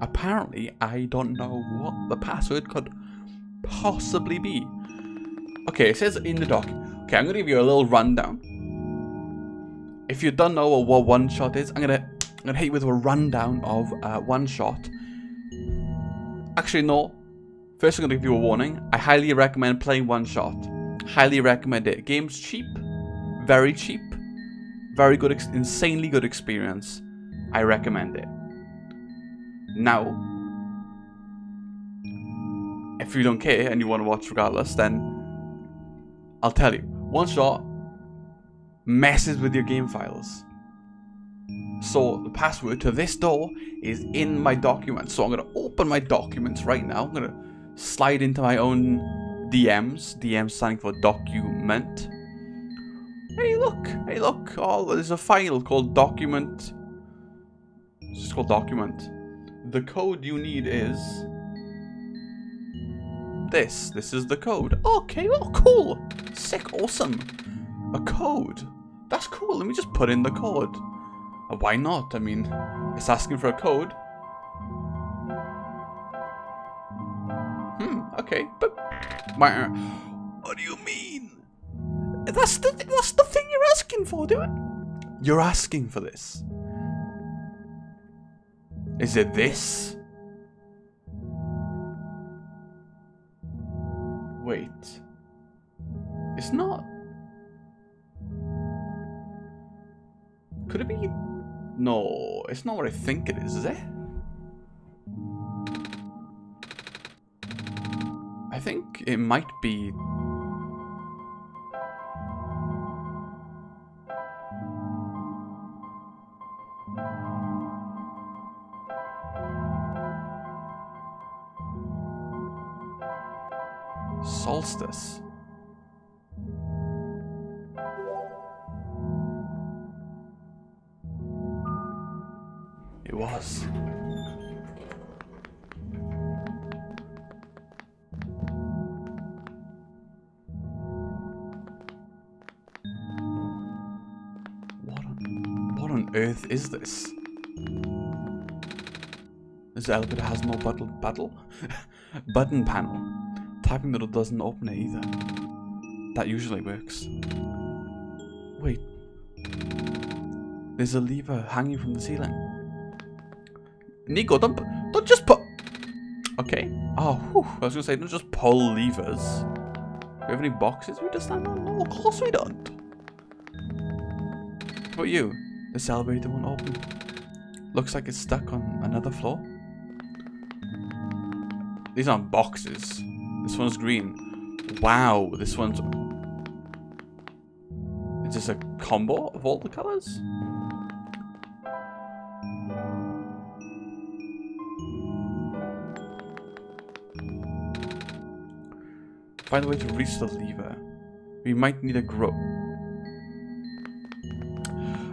Apparently, I don't know what the password could possibly be. Okay, it says in the doc. Okay, I'm gonna give you a little rundown. If you don't know what OneShot is, I'm gonna hit you with a rundown of OneShot. Actually, no. First, I'm gonna give you a warning. I highly recommend playing OneShot. Highly recommend it. Game's cheap, very cheap, very good, insanely good experience. I recommend it. Now, if you don't care and you want to watch regardless, then I'll tell you. OneShot messes with your game files. So the password to this door is in my documents. So I'm going to open my documents right now. I'm going to slide into my own DMs. DMs standing for document. Hey look. Hey look. Oh, there's a file called document. It's just called document. The code you need is this. This is the code. Okay, oh cool. Sick, awesome. A code. That's cool. Let me just put in the code. Why not? I mean, it's asking for a code. Okay, but what do you mean? That's the thing you're asking for, dude. You're asking for this. Is it this? Wait. It's not. Could it be? No, it's not what I think it is it? I think it might be... Solstice. It was. What on earth is this? This elevator has no button panel. Tapping the door doesn't open it either. That usually works. Wait. There's a lever hanging from the ceiling. Nico, don't just put... Okay. Oh, whew. I was gonna say, don't just pull levers. Do we have any boxes we just stand on? No, of course we don't. What about you? This elevator won't open. Looks like it's stuck on another floor. These aren't boxes. This one's green. Wow, this one's... Is this a combo of all the colors? Find a way to reach the lever. We might need a grow.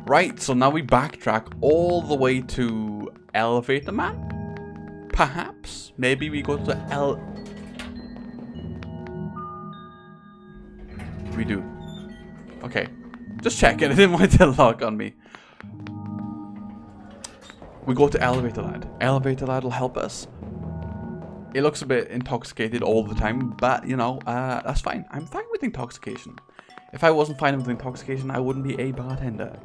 Right, so now we backtrack all the way to Elevator Man? Perhaps? Maybe we go to We do. Okay. Just checking. I didn't want it to lock on me. We go to Elevator Lad. Elevator Lad will help us. It looks a bit intoxicated all the time, but, you know, that's fine. I'm fine with intoxication. If I wasn't fine with intoxication, I wouldn't be a bartender.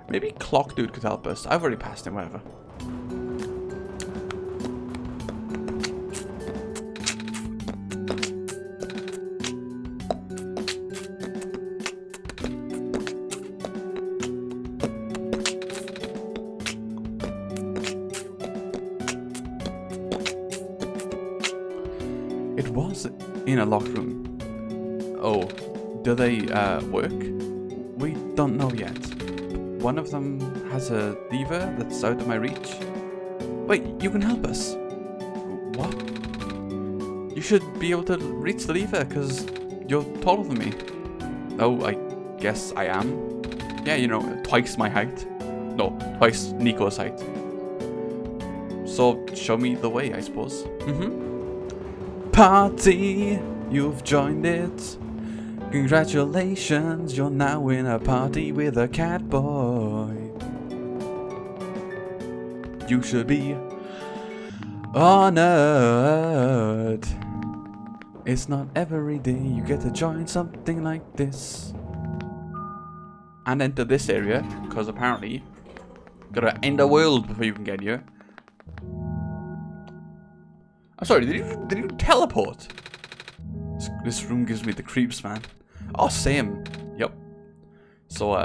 Maybe Clock Dude could help us. I've already passed him, whatever. It was in a locked room. Oh, do they work? We don't know yet. One of them has a lever that's out of my reach. Wait, you can help us. What? You should be able to reach the lever because you're taller than me. Oh, I guess I am. Yeah, you know, twice my height. No, twice Nico's height. So show me the way, I suppose. Party, you've joined it. Congratulations, you're now in a party with a cat boy. You should be honored. It's not every day you get to join something like this. And enter this area, because apparently gotta end the world before you can get here. I'm sorry, did you teleport? This room gives me the creeps, man. Oh, same. Yep. So,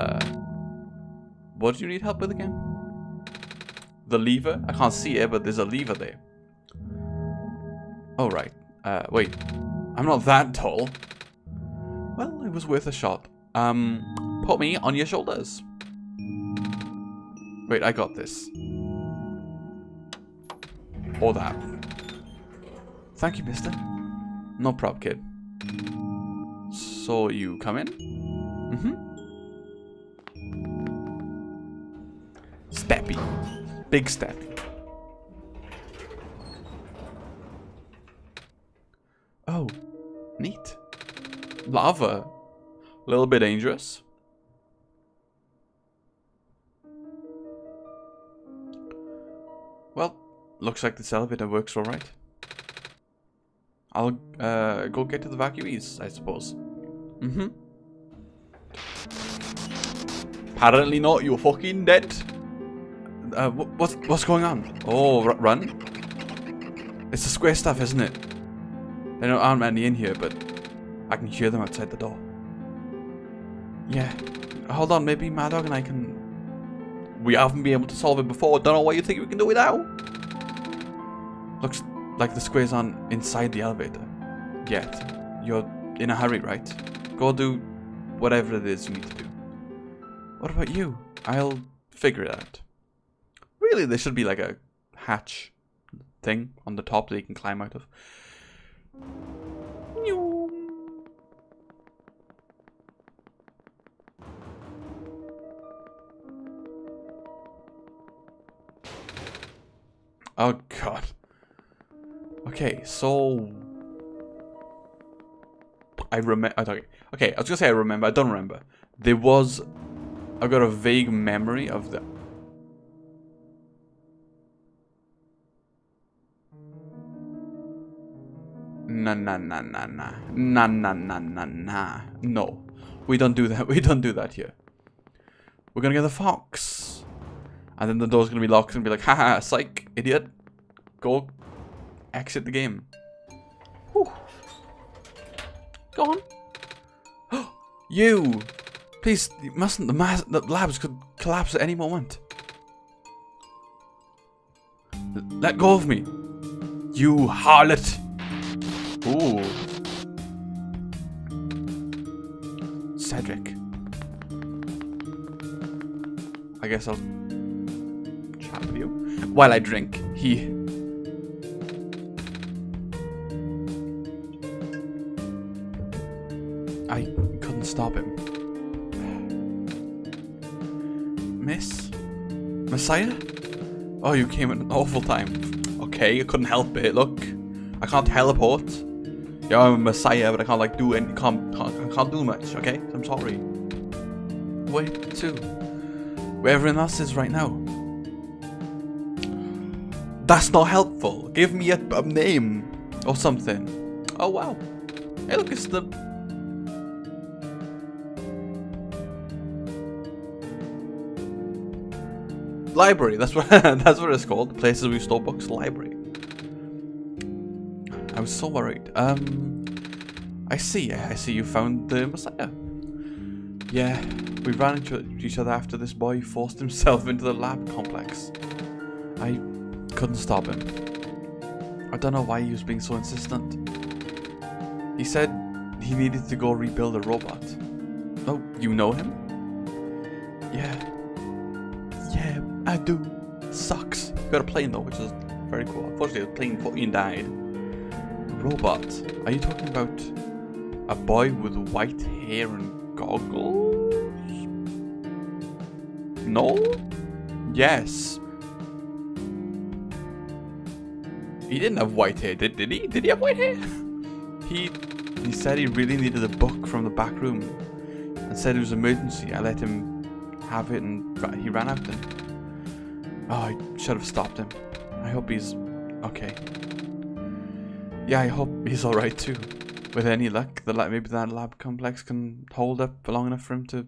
what do you need help with again? The lever? I can't see it, but there's a lever there. Oh, right. Wait. I'm not that tall. Well, it was worth a shot. Put me on your shoulders. Wait, I got this. Or that. Thank you, mister. No prob, kid. So you come in? Steppy. Big steppy. Oh, neat. Lava. A little bit dangerous. Well, looks like this elevator works alright. I'll go get to the evacuees, I suppose. Apparently not, you're fucking dead. What's going on? Oh, run? It's the square stuff, isn't it? There aren't many in here, but I can hear them outside the door. Yeah. Hold on, maybe Mad Dog and I can... We haven't been able to solve it before. Don't know what you think we can do it now. Looks like the squares aren't inside the elevator yet. You're in a hurry, right? Go do whatever it is you need to do. What about you? I'll figure it out. Really, there should be like a hatch thing on the top that you can climb out of. Oh god. Okay, so I remember. Okay, I was gonna say I remember. I don't remember. There was. I've got a vague memory of the. Nah. No, we don't do that. We don't do that here. We're gonna get the fox, and then the door's gonna be locked and be like, haha, psych, idiot. Go, exit the game. Whew. Go on. You, please, you mustn't. The labs could collapse at any moment. Let go of me, you harlot. Ooh. Cedric. I guess I'll chat with you while I drink. I couldn't stop him. Miss? Messiah? Oh, you came at an awful time. Okay, I couldn't help it. Look, I can't teleport. Yeah, I'm a messiah, but I can't like do any. Can't do much. Okay, I'm sorry. Where to? Where everyone else is right now. That's not helpful. Give me a name or something. Oh wow. Hey, look, it's the. Library. That's what that's what it's called. The places we store books. Library. I was so worried. I see you found the Messiah. Yeah, we ran into each other after this boy forced himself into the lab complex. I couldn't stop him. I don't know why he was being so insistent. He said he needed to go rebuild a robot. Oh, you know him? Yeah, I do. Sucks. Got a plane though, which is very cool. Unfortunately, the plane fucking died. Robot? Are you talking about a boy with white hair and goggles? No? Yes. He didn't have white hair, did he? Did he have white hair? He said he really needed a book from the back room and said it was an emergency. I let him have it and he ran out then. Oh, I should have stopped him. I hope he's okay. Yeah, I hope he's alright too. With any luck, maybe that lab complex can hold up long enough for him to...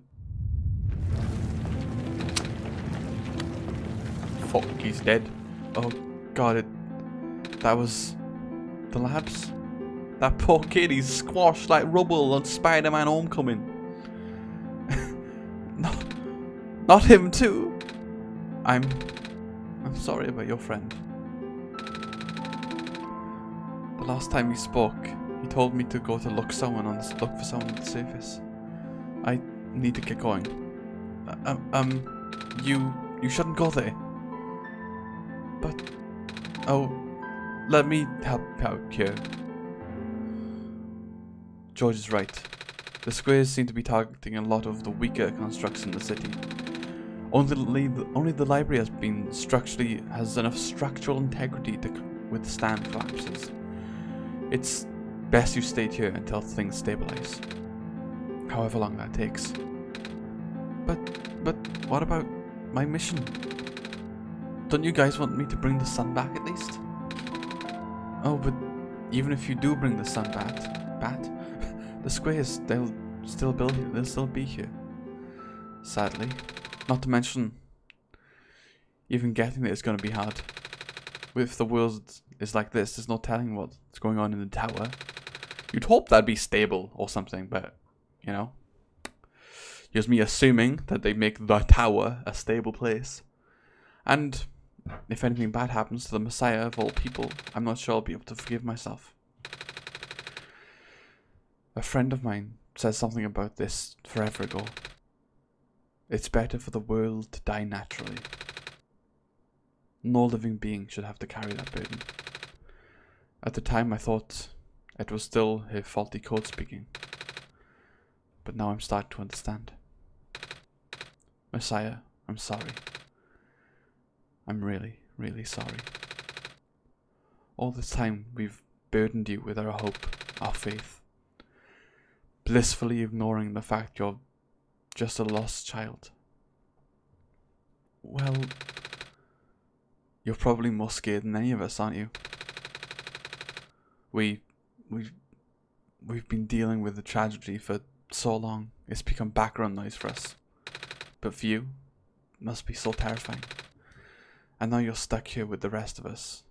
Fuck, he's dead. Oh god, that was the labs. That poor kid, he's squashed like rubble on Spider-Man Homecoming. Not him too. I'm sorry about your friend. The last time we spoke, he told me to go to look for someone on the surface. I need to get going. You shouldn't go there. But let me help out here. George is right. The squares seem to be targeting a lot of the weaker constructs in the city. Only the library has enough structural integrity to withstand collapses. It's best you stayed here until things stabilize. However long that takes. But what about my mission? Don't you guys want me to bring the sun back at least? Oh, but even if you do bring the sun back, the squares, they'll still be here. Sadly. Not to mention, even getting there is going to be hard. If the world is like this, there's no telling what's going on in the tower. You'd hope that'd be stable or something, but, you know. Here's me assuming that they make the tower a stable place. And if anything bad happens to the Messiah of all people, I'm not sure I'll be able to forgive myself. A friend of mine said something about this forever ago. It's better for the world to die naturally. No living being should have to carry that burden. At the time I thought it was still her faulty code speaking. But now I'm starting to understand. Messiah, I'm sorry. I'm really, really sorry. All this time we've burdened you with our hope, our faith. Blissfully ignoring the fact you're just a lost child. Well, you're probably more scared than any of us, aren't you? We've been dealing with the tragedy for so long, it's become background noise for us. But for you, it must be so terrifying. And now you're stuck here with the rest of us,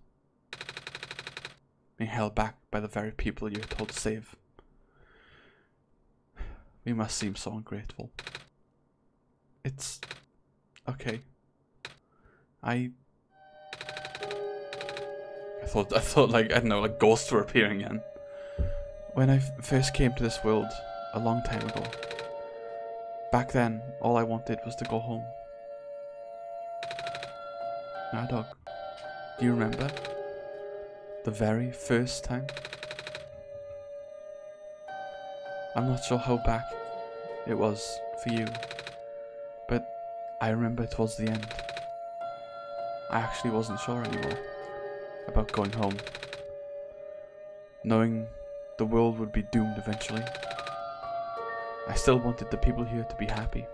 being held back by the very people you're told to save. We must seem so ungrateful. It's okay. I thought like, I don't know, like ghosts were appearing again. When I first came to this world a long time ago, back then all I wanted was to go home. Mad Dog, do you remember the very first time? I'm not sure how back it was for you, but I remember towards the end. I actually wasn't sure anymore about going home, knowing the world would be doomed eventually. I still wanted the people here to be happy,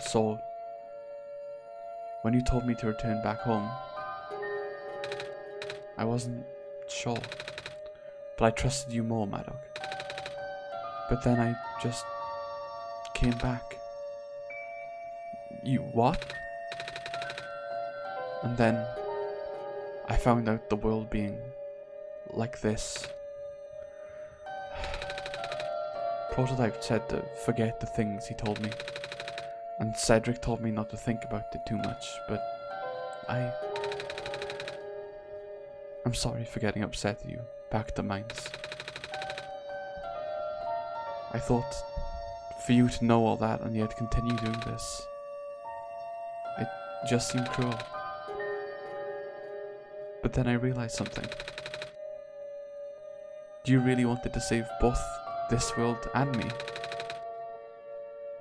so when you told me to return back home, I wasn't sure, but I trusted you more, Maddox. But then I just came back. You what? And then I found out the world being like this. Prototype said to forget the things he told me, and Cedric told me not to think about it too much, but I'm sorry for getting upset at you back at the mines. I thought for you to know all that and yet continue doing this, it just seemed cruel. But then I realized something. Do you really want it to save both this world and me?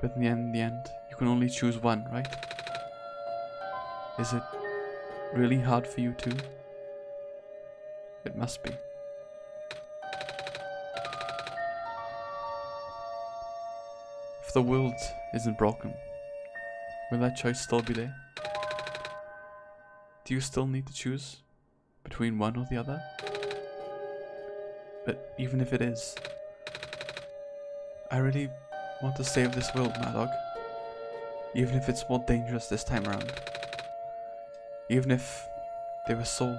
But in the end, you can only choose one, right? Is it really hard for you too? It must be. If the world isn't broken, will that choice still be there? Do you still need to choose between one or the other? But even if it is, I really want to save this world, Mad Dog. Even if it's more dangerous this time around. Even if there were so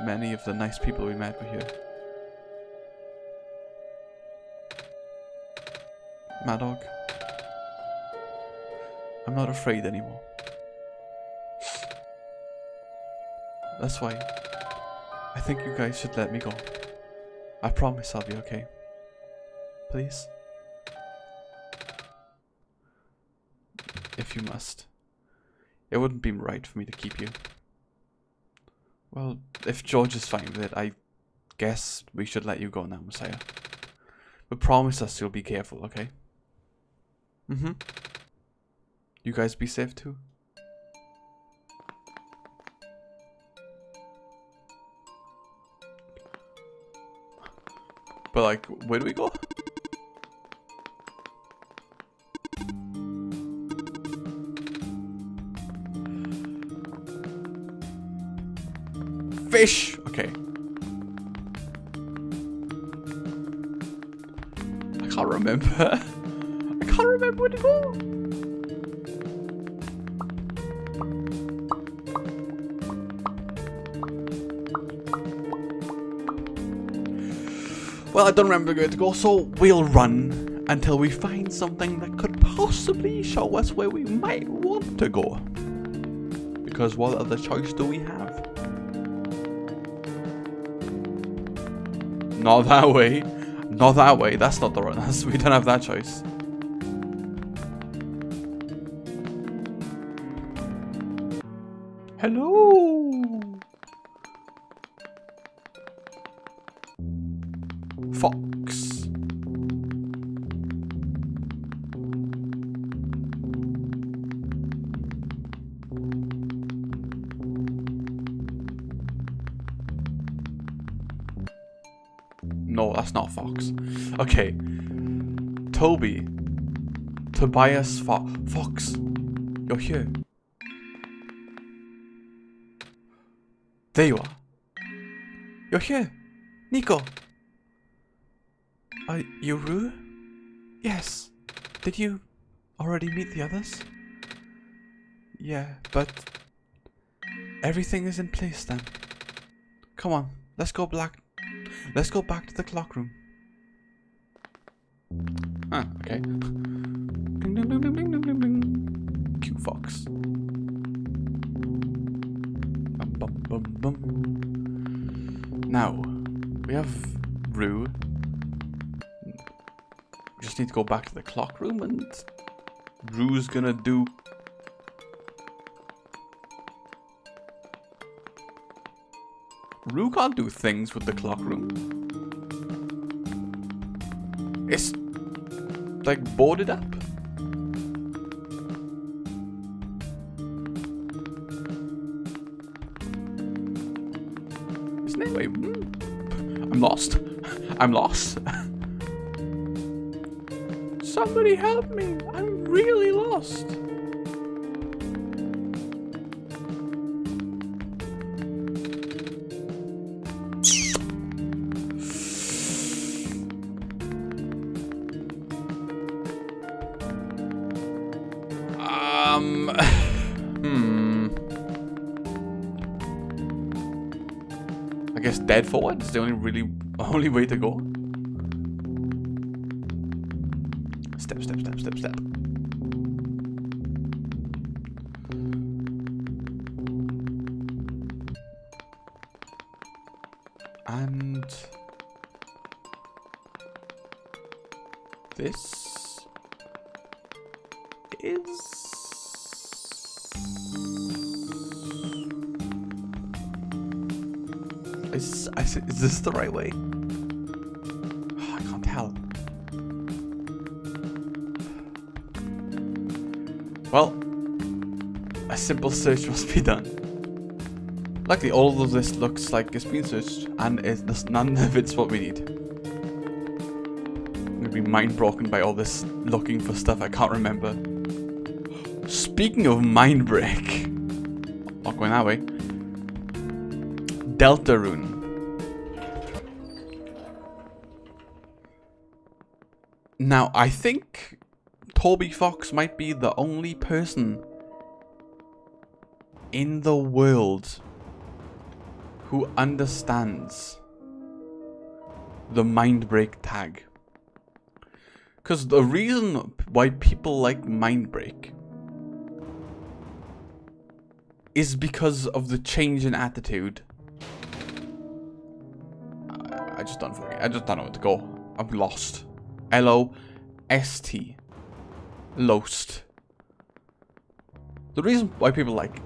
many of the nice people we met were here. Mad Dog, I'm not afraid anymore. That's why I think you guys should let me go. I promise I'll be okay. Please? If you must. It wouldn't be right for me to keep you. Well, if George is fine with it, I guess we should let you go now, Messiah. But promise us you'll be careful, okay? Mm-hmm. You guys be safe too? But like, where do we go? Fish! Okay. I can't remember. I can't remember where to go. Well, I don't remember where to go, so we'll run until we find something that could possibly show us where we might want to go. Because what other choice do we have? Not that way. Not that way. That's not the run. We don't have that choice. Hello. Fox. No, that's not Fox. Okay. Toby. Tobias Fox. You're here. There you are. You're here. Nico. Are you Rue? Yes. Did you already meet the others? Yeah, but everything is in place then. Come on, let's go back to the clock room. Ah, okay. Ding ding ding ding ding ding ding ding. Cute Fox. Bum bum bum bum. Now, we have Rue. We just need to go back to the clock room and Rue's gonna do... Rue can't do things with the clock room. It's like boarded up. Isn't it? Wait, I'm lost. I'm lost. Somebody help me. I'm really lost. I guess dead forward is the only way to go. Step, step, step, step, step. And this is this the right way? A simple search must be done. Luckily, all of this looks like it's been searched, and none of it's what we need. I'm gonna be mind broken by all this looking for stuff I can't remember. Speaking of mind break, not going that way. Delta Rune. Now, I think Toby Fox might be the only person in the world who understands the mind break tag. Because the reason why people like mind break is because of the change in attitude. I just don't know where to go. I'm lost. L-O-S-T. Lost. The reason why people like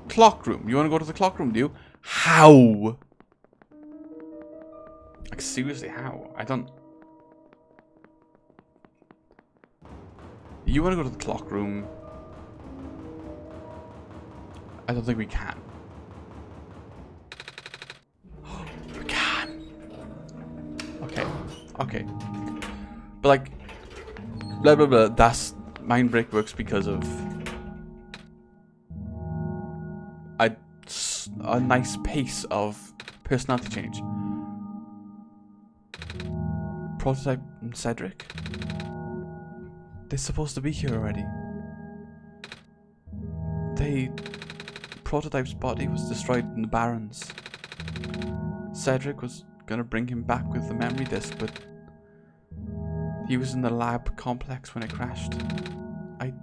clock room. You want to go to the clock room, do you? How? Like, seriously, how? I don't... You want to go to the clock room? I don't think we can. We can. Okay. Okay. But like, blah blah blah. That's mind break works because of a nice pace of personality change. Prototype and Cedric. They're supposed to be here already. Prototype's body was destroyed in the Barrens. Cedric was gonna bring him back with the memory disk, but he was in the lab complex when it crashed. I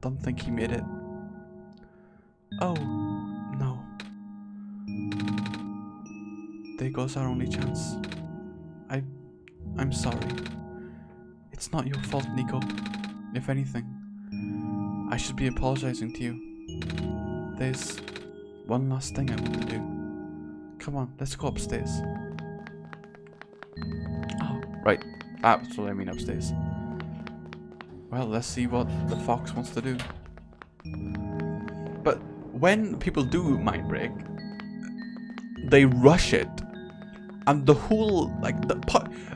don't think he made it. Oh, no. There goes our only chance. I'm sorry. It's not your fault, Nico. If anything, I should be apologizing to you. There's one last thing I want to do. Come on, let's go upstairs. Oh, right. That's what I mean upstairs. Well, let's see what the fox wants to do. But when people do mind break, they rush it. And the whole, like,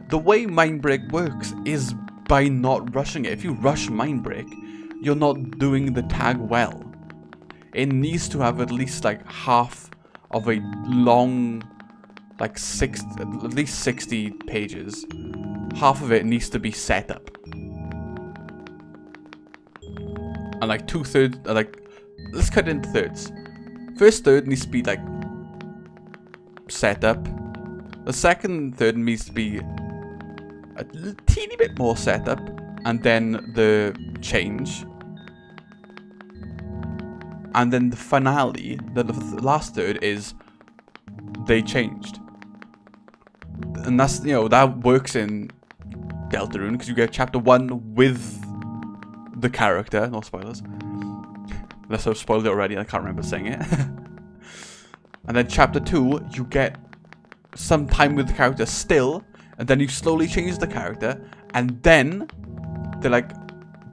the way mind break works is by not rushing it. If you rush mind break, you're not doing the tag well. It needs to have at least like half of a long, like at least 60 pages. Half of it needs to be set up. And like 2/3, like, let's cut it into thirds. First third needs to be like set up. The second third needs to be a teeny bit more set up. And then the change. And then the finale, the last third, is they changed. And that's, you know, that works in Deltarune because you get chapter 1 with the character. No spoilers. Unless I've spoiled it already, I can't remember saying it. And then chapter 2, you get some time with the character still, and then you slowly change the character, and then they're like,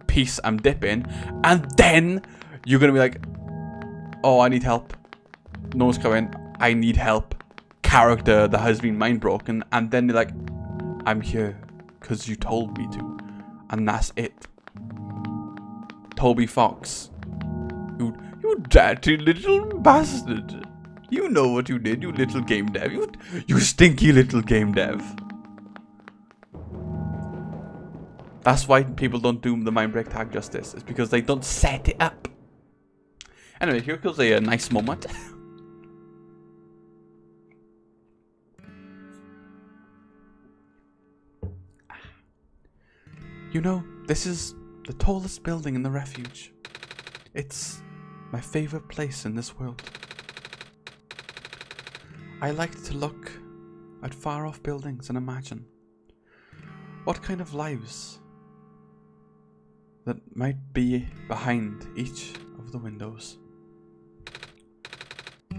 peace, I'm dipping, and then you're gonna be like, oh, I need help. No one's coming. I need help. Character that has been mind broken. And then they're like, I'm here because you told me to. And that's it. Toby Fox. You dirty little bastard. You know what you did, you little game dev. You stinky little game dev. That's why people don't do the mind break tag justice. It's because they don't set it up. Anyway, here goes a nice moment. You know, this is the tallest building in the refuge. It's my favorite place in this world. I like to look at far-off buildings and imagine what kind of lives that might be behind each of the windows.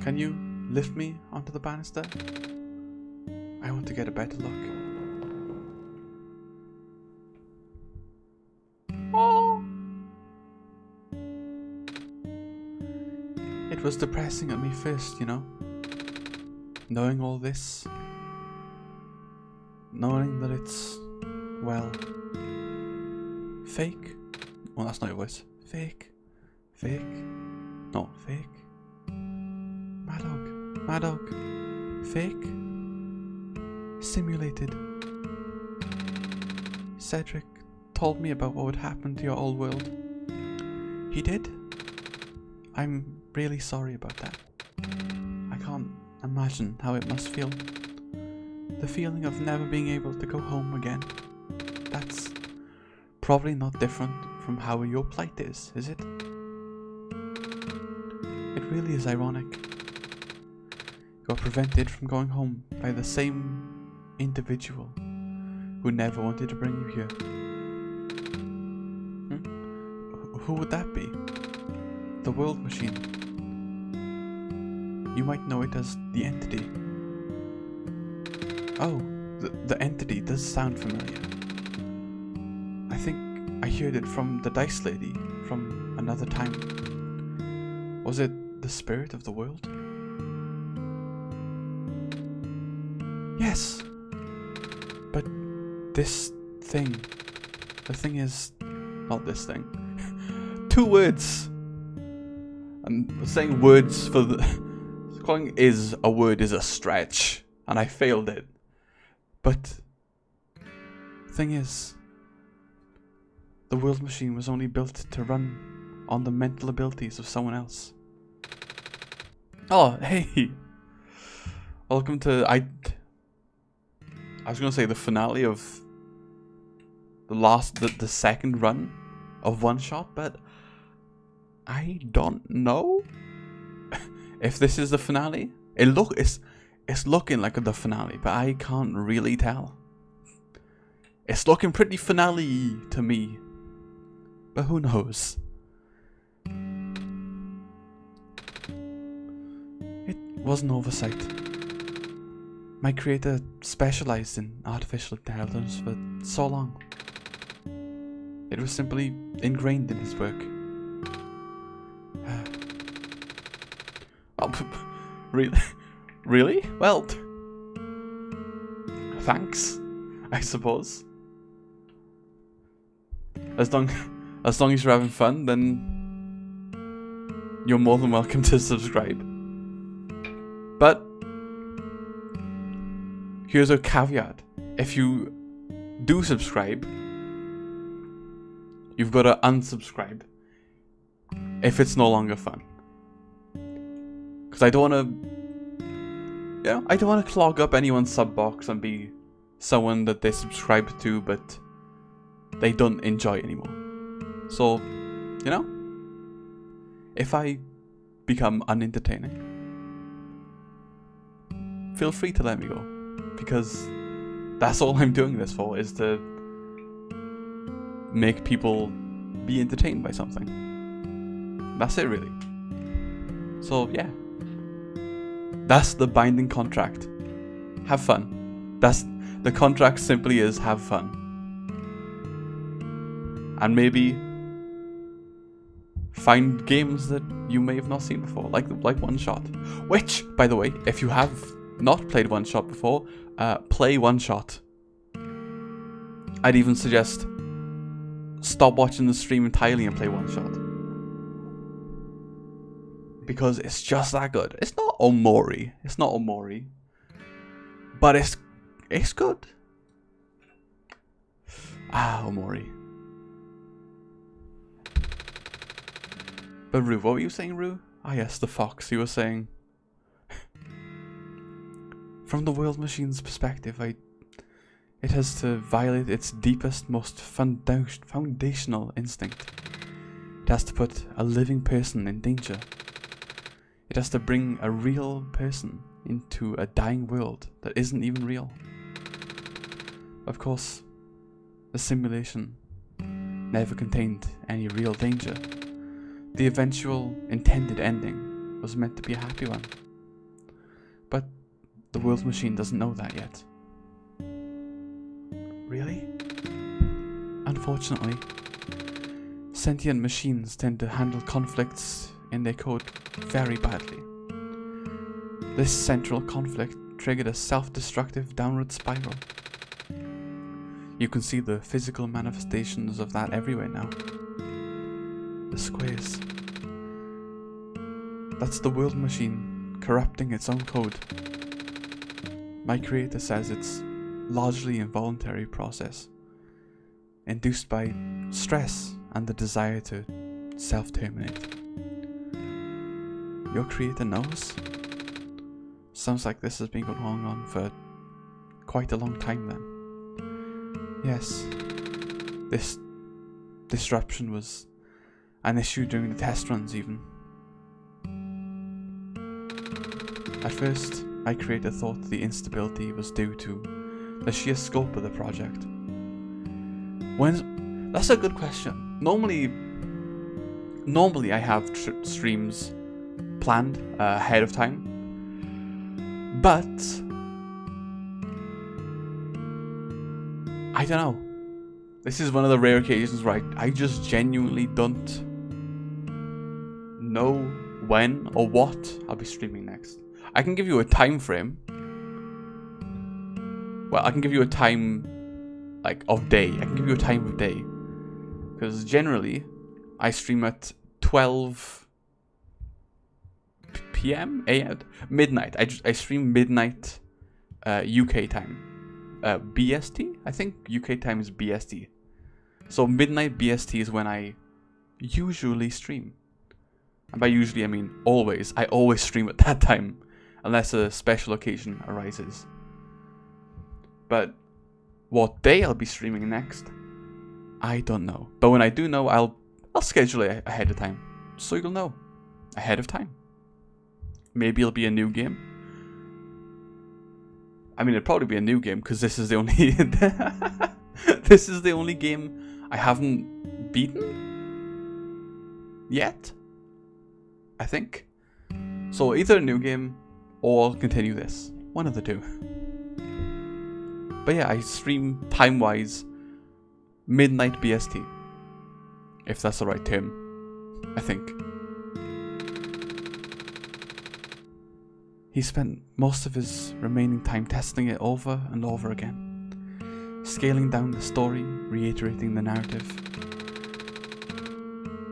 Can you lift me onto the banister? I want to get a better look. Oh! It was depressing at me first, you know? Knowing all this. Knowing that it's, well, fake. Oh, that's not your voice. Fake. Fake. No, fake. Mad Dog. Fake. Simulated. Cedric told me about what would happen to your old world. He did? I'm really sorry about that. I can't imagine how it must feel. The feeling of never being able to go home again. That's probably not different from how your plight is it? It really is ironic. You're prevented from going home by the same individual who never wanted to bring you here. Who would that be? The world machine. You might know it as the entity. Oh, the entity does sound familiar. I think I heard it from the dice lady from another time. Was it the spirit of the world? Yes. But this thing. The thing is not this thing. 2 words. And saying words for the calling is a word is a stretch, and I failed it. But thing is, the world machine was only built to run on the mental abilities of someone else. Oh, hey! Welcome to I was gonna say the finale of the second run of OneShot, but I don't know if this is the finale. It's looking like the finale, but I can't really tell. It's looking pretty finale to me, but who knows? It was an oversight. My creator specialized in artificial intelligence for so long. It was simply ingrained in his work. Oh, really? Really? Well, thanks, I suppose. As long as you're having fun, then you're more than welcome to subscribe. But here's a caveat: if you do subscribe, you've got to unsubscribe if it's no longer fun. Because I don't want to, I don't want to clog up anyone's sub box and be someone that they subscribe to but they don't enjoy anymore. So, if I become unentertaining, feel free to let me go. Because that's all I'm doing this for, is to make people be entertained by something. That's it, really. So, yeah. That's the binding contract. Have fun. The contract simply is have fun. And maybe find games that you may have not seen before, like OneShot. Which, by the way, if you have not played OneShot before, play OneShot. I'd even suggest stop watching the stream entirely and play OneShot. Because it's just that good. It's not Omori. But it's good. Omori. But Rue, what were you saying, Rue? Ah yes, the fox. You were saying, from the world machine's perspective, it has to violate its deepest, most foundational instinct. It has to put a living person in danger. It has to bring a real person into a dying world that isn't even real. Of course, the simulation never contained any real danger. The eventual intended ending was meant to be a happy one. But the world machine doesn't know that yet. Really? Unfortunately, sentient machines tend to handle conflicts in their code very badly. This central conflict triggered a self-destructive downward spiral. You can see the physical manifestations of that everywhere now. The squares. That's the world machine corrupting its own code. My creator says it's largely involuntary process, induced by stress and the desire to self-terminate. Your creator knows? Sounds like this has been going on for quite a long time then. Yes, this disruption was an issue during the test runs even. At first, my creator thought the instability was due to the sheer scope of the project. That's a good question. Normally I have streams planned ahead of time, but I don't know. This is one of the rare occasions where I just genuinely don't know when or what I'll be streaming next. I can give you a time frame. Well, I can give you a time of day. I can give you a time of day. Because generally, I stream at 12 p.m. midnight. I stream midnight UK time. BST? I think UK time is BST. So midnight BST is when I usually stream. And by usually I mean always. I always stream at that time. Unless a special occasion arises. But what day I'll be streaming next, I don't know. But when I do know, I'll schedule it ahead of time. So you'll know. Ahead of time. Maybe it'll be a new game. I mean, it'll probably be a new game because this is the only this is the only game I haven't beaten yet. I think. So either a new game or I'll continue this. One of the two. But yeah, I stream time-wise midnight BST. If that's the right term. I think. He spent most of his remaining time testing it over and over again. Scaling down the story, reiterating the narrative.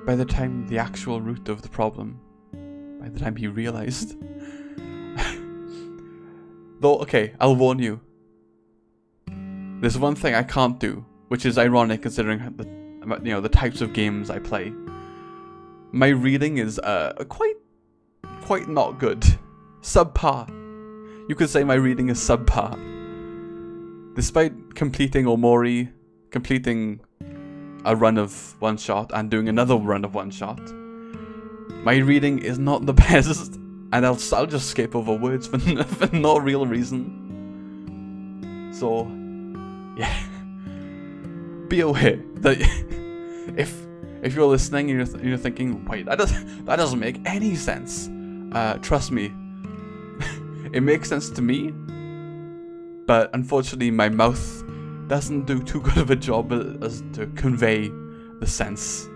By the time the actual root of the problem, by the time he realized... Though, okay, I'll warn you. There's one thing I can't do, which is ironic considering the types of games I play. My reading is quite not good. Subpar. You could say my reading is subpar. Despite completing Omori, completing a run of OneShot and doing another run of OneShot, my reading is not the best. And I'll just skip over words for no real reason. So, yeah. Be aware that if you're listening and you're thinking, wait, that doesn't make any sense. Trust me, it makes sense to me. But unfortunately, my mouth doesn't do too good of a job as to convey the sense.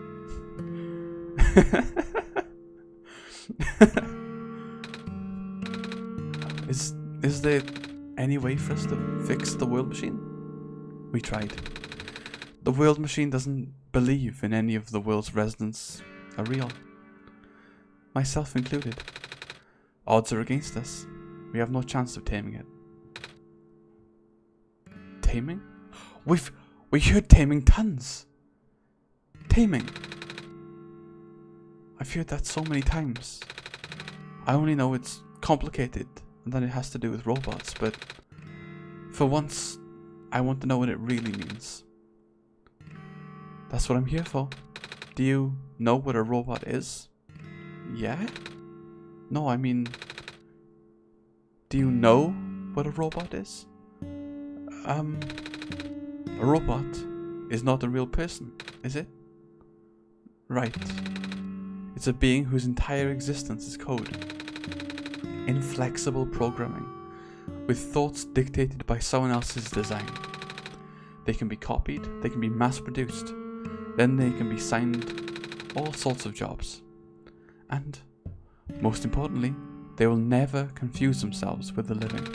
Is there any way for us to fix the world machine? We tried. The world machine doesn't believe in any of the world's residents are real. Myself included. Odds are against us. We have no chance of taming it. Taming? We heard taming tons. Taming. I've heard that so many times. I only know it's complicated and that it has to do with robots, but for once, I want to know what it really means. That's what I'm here for. Do you know what a robot is? Yeah? No, I mean, do you know what a robot is? A robot is not a real person, is it? Right. It's a being whose entire existence is code. Inflexible programming, with thoughts dictated by someone else's design. They can be copied, they can be mass produced, then they can be signed all sorts of jobs. And, most importantly, they will never confuse themselves with the living.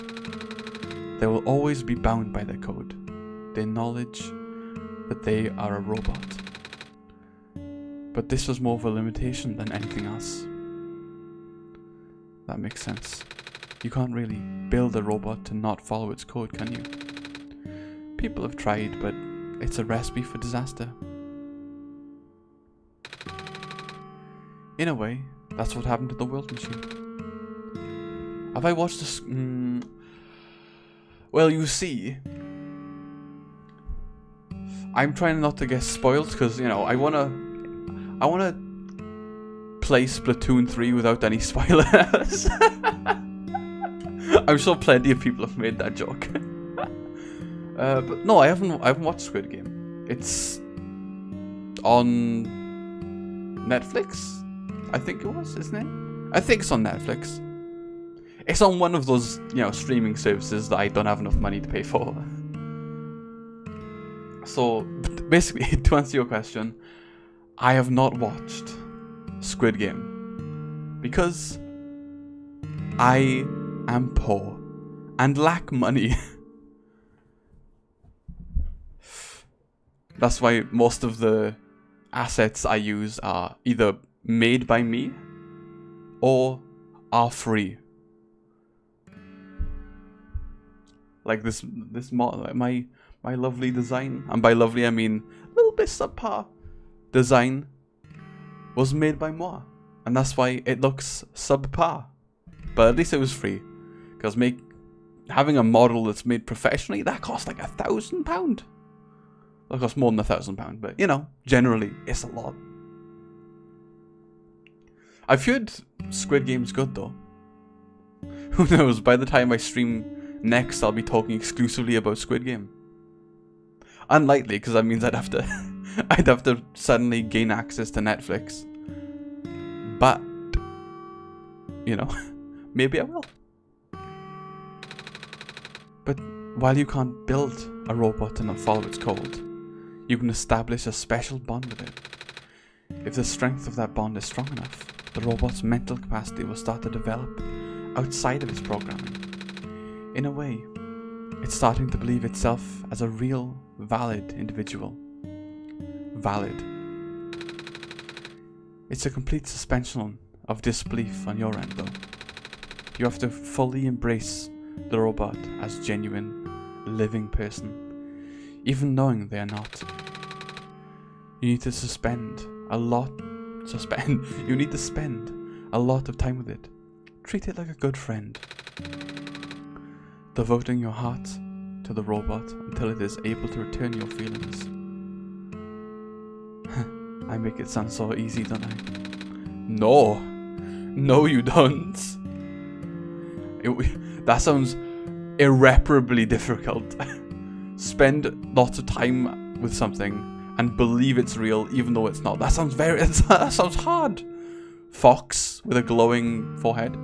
They will always be bound by their code, their knowledge that they are a robot. But this was more of a limitation than anything else. That makes sense. You can't really build a robot to not follow its code, can you? People have tried, but it's a recipe for disaster. In a way, that's what happened to the World Machine. Have I watched this? Well, you see, I'm trying not to get spoiled because, you know, I wanna play Splatoon 3 without any spoilers. I'm sure plenty of people have made that joke. But no, I haven't watched Squid Game. It's on Netflix, I think it was, isn't it? I think it's on Netflix. It's on one of those, you know, streaming services that I don't have enough money to pay for. So, basically, to answer your question, I have not watched Squid Game because I am poor and lack money. That's why most of the assets I use are either made by me or are free. Like this my lovely design, and by lovely I mean a little bit subpar design, was made by moi, and that's why it looks subpar. But at least it was free, because having a model that's made professionally, that costs like £1,000. That costs more than £1,000, but you know, generally it's a lot. I've heard Squid Game's good though. Who knows? By the time I stream next, I'll be talking exclusively about Squid Game. Unlikely, because that means I'd have to suddenly gain access to Netflix. But you know, maybe I will. But while you can't build a robot to not follow its code, you can establish a special bond with it. If the strength of that bond is strong enough, the robot's mental capacity will start to develop outside of its programming. In a way, it's starting to believe itself as a real, valid individual. Valid. It's a complete suspension of disbelief on your end, though. You have to fully embrace the robot as genuine, living person, even knowing they are not. You need to spend a lot of time with it. Treat it like a good friend. Devoting your heart to the robot until it is able to return your feelings. I make it sound so easy, don't I? No, you don't. That sounds irreparably difficult. Spend lots of time with something and believe it's real even though it's not. That sounds hard. Fox with a glowing forehead.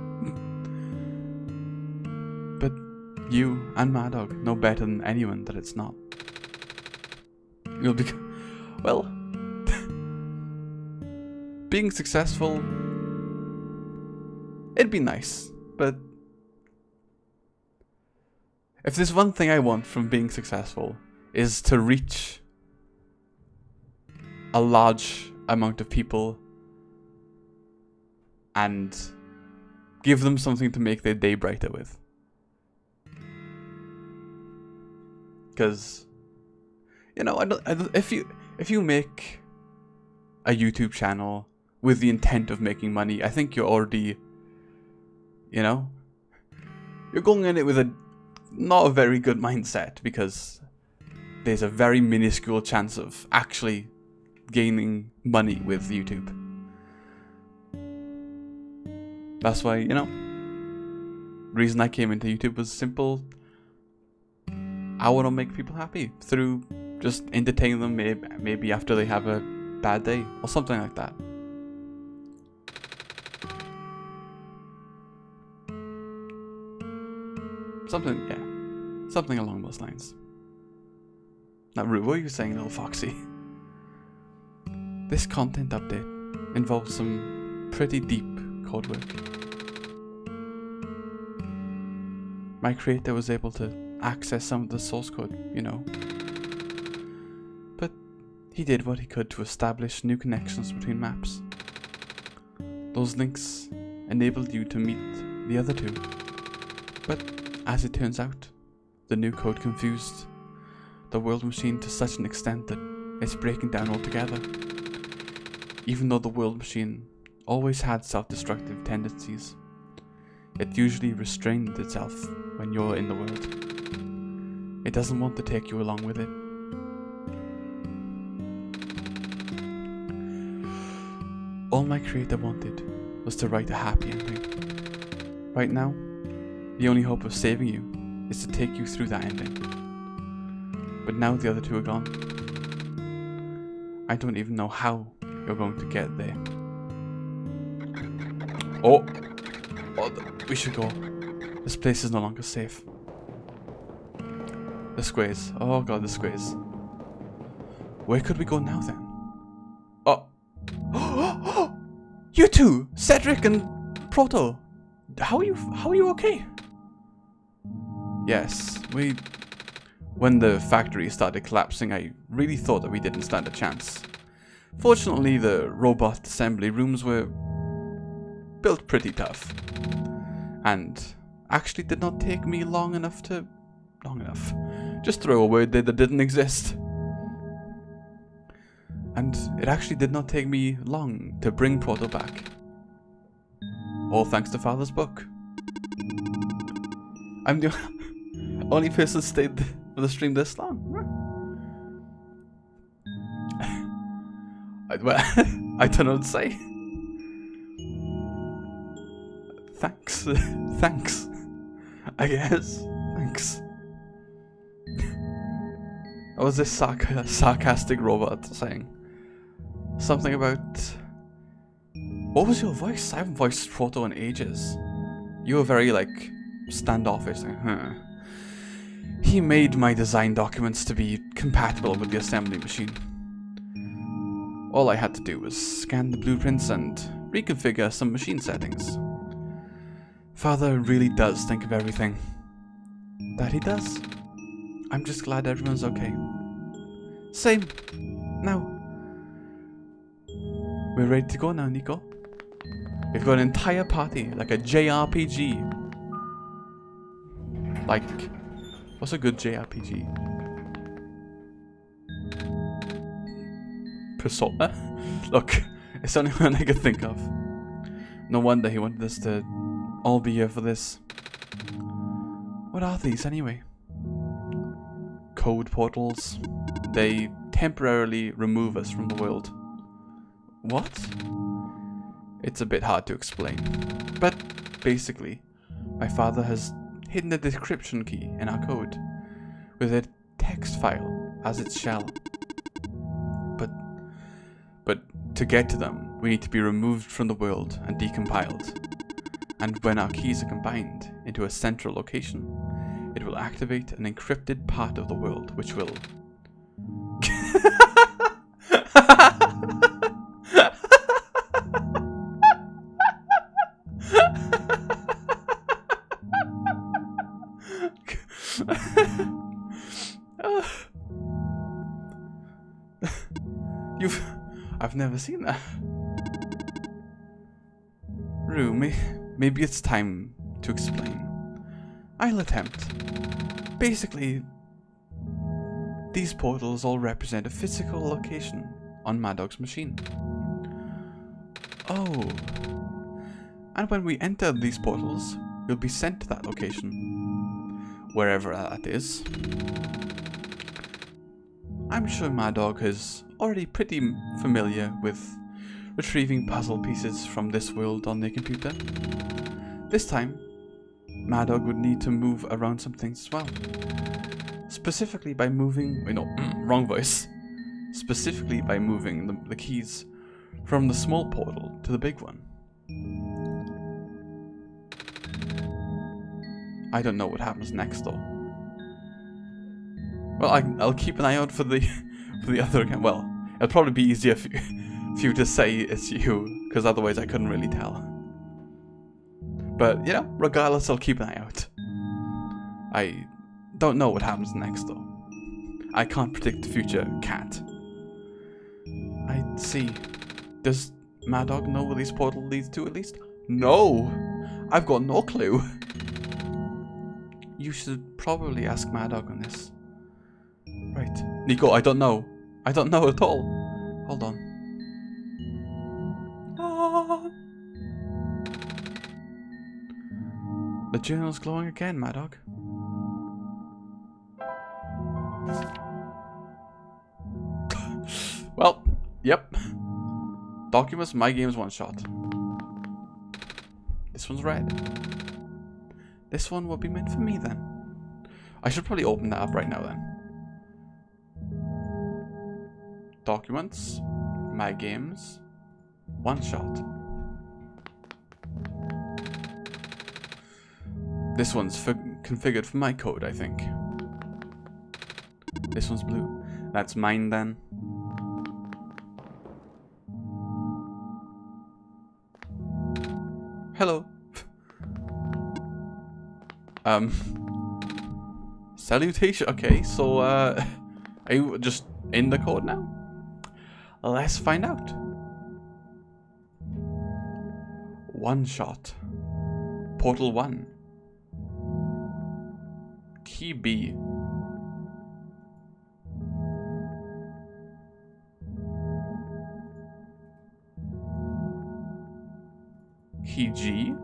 But you and Mad Dog know better than anyone that it's not. You'll be... Well... being successful... it'd be nice, but... if there's one thing I want from being successful, is to reach a large amount of people and give them something to make their day brighter with. Because, you know, if you make a YouTube channel with the intent of making money, I think you're already, you know, you're going in it with not a very good mindset, because there's a very minuscule chance of actually gaining money with YouTube. That's why, you know, the reason I came into YouTube was simple. I want to make people happy through just entertaining them, maybe after they have a bad day or something like that. Something along those lines. Now, Rue, what are you saying, little foxy? This content update involves some pretty deep code work. My creator was able to access some of the source code, you know. But he did what he could to establish new connections between maps. Those links enabled you to meet the other two. But as it turns out, the new code confused the world machine to such an extent that it's breaking down altogether. Even though the world machine always had self-destructive tendencies, it usually restrained itself when you're in the world. It doesn't want to take you along with it. All my creator wanted was to write a happy ending. Right now, the only hope of saving you is to take you through that ending. But now the other two are gone. I don't even know how you're going to get there. Oh, we should go. This place is no longer safe. The squares. Oh god, the squares. Where could we go now then? Oh, you two, Cedric and Proto. How are you okay? Yes, when the factory started collapsing, I really thought that we didn't stand a chance. Fortunately, the robot assembly rooms were built pretty tough, and actually did not take me long enough. Just throw a word there that didn't exist. And it actually did not take me long to bring Proto back. All thanks to Father's book. I'm the only person stayed for the stream this long. I don't know what to say. Thanks. Thanks. I guess. Thanks. What was this sarcastic robot saying? Something about... What was your voice? I haven't voiced Proto in ages. You were very, like, standoffish. Like, huh. He made my design documents to be compatible with the assembly machine. All I had to do was scan the blueprints and reconfigure some machine settings. Father really does think of everything. That he does. I'm just glad everyone's okay. Same. Now. We're ready to go now, Nico. We've got an entire party, like a JRPG. Like, what's a good JRPG? Persona? Look, it's the only one I could think of. No wonder he wanted us to all be here for this. What are these anyway? Code portals. They temporarily remove us from the world. What? It's a bit hard to explain. But basically, my father has hidden a decryption key in our code with a text file as its shell. But to get to them, we need to be removed from the world and decompiled. And when our keys are combined into a central location, it will activate an encrypted part of the world, which will... I've never seen that. Rue, maybe it's time to explain. I'll attempt. Basically, these portals all represent a physical location on Mad Dog's machine. Oh. And when we enter these portals, we'll be sent to that location. Wherever that is. I'm sure Mad Dog is already pretty familiar with retrieving puzzle pieces from this world on their computer. This time, Mad Dog would need to move around some things as well. Specifically by moving... Wait, no, wrong voice. Specifically by moving the keys from the small portal to the big one. I don't know what happens next though. Well, I'll keep an eye out for the for the other account. Well, it'll probably be easier for you to say it's you, because otherwise I couldn't really tell. But, you know, regardless, I'll keep an eye out. I don't know what happens next, though. I can't predict the future, cat. I see. Does Mad Dog know where this portal leads to, at least? No! I've got no clue. You should probably ask Mad Dog on this. Right. Nico, I don't know. I don't know at all. Hold on. Ah. The journal's glowing again, Mad Dog. Well, yep. Documents, my game's one shot. This one's red. This one will be meant for me then. I should probably open that up right now then. Documents, my games, one shot. This one's configured for my code, I think. This one's blue. That's mine then. Hello. Salutation. Okay, so are you just in the code now? Let's find out. One shot. Portal 1. Key B. Key G.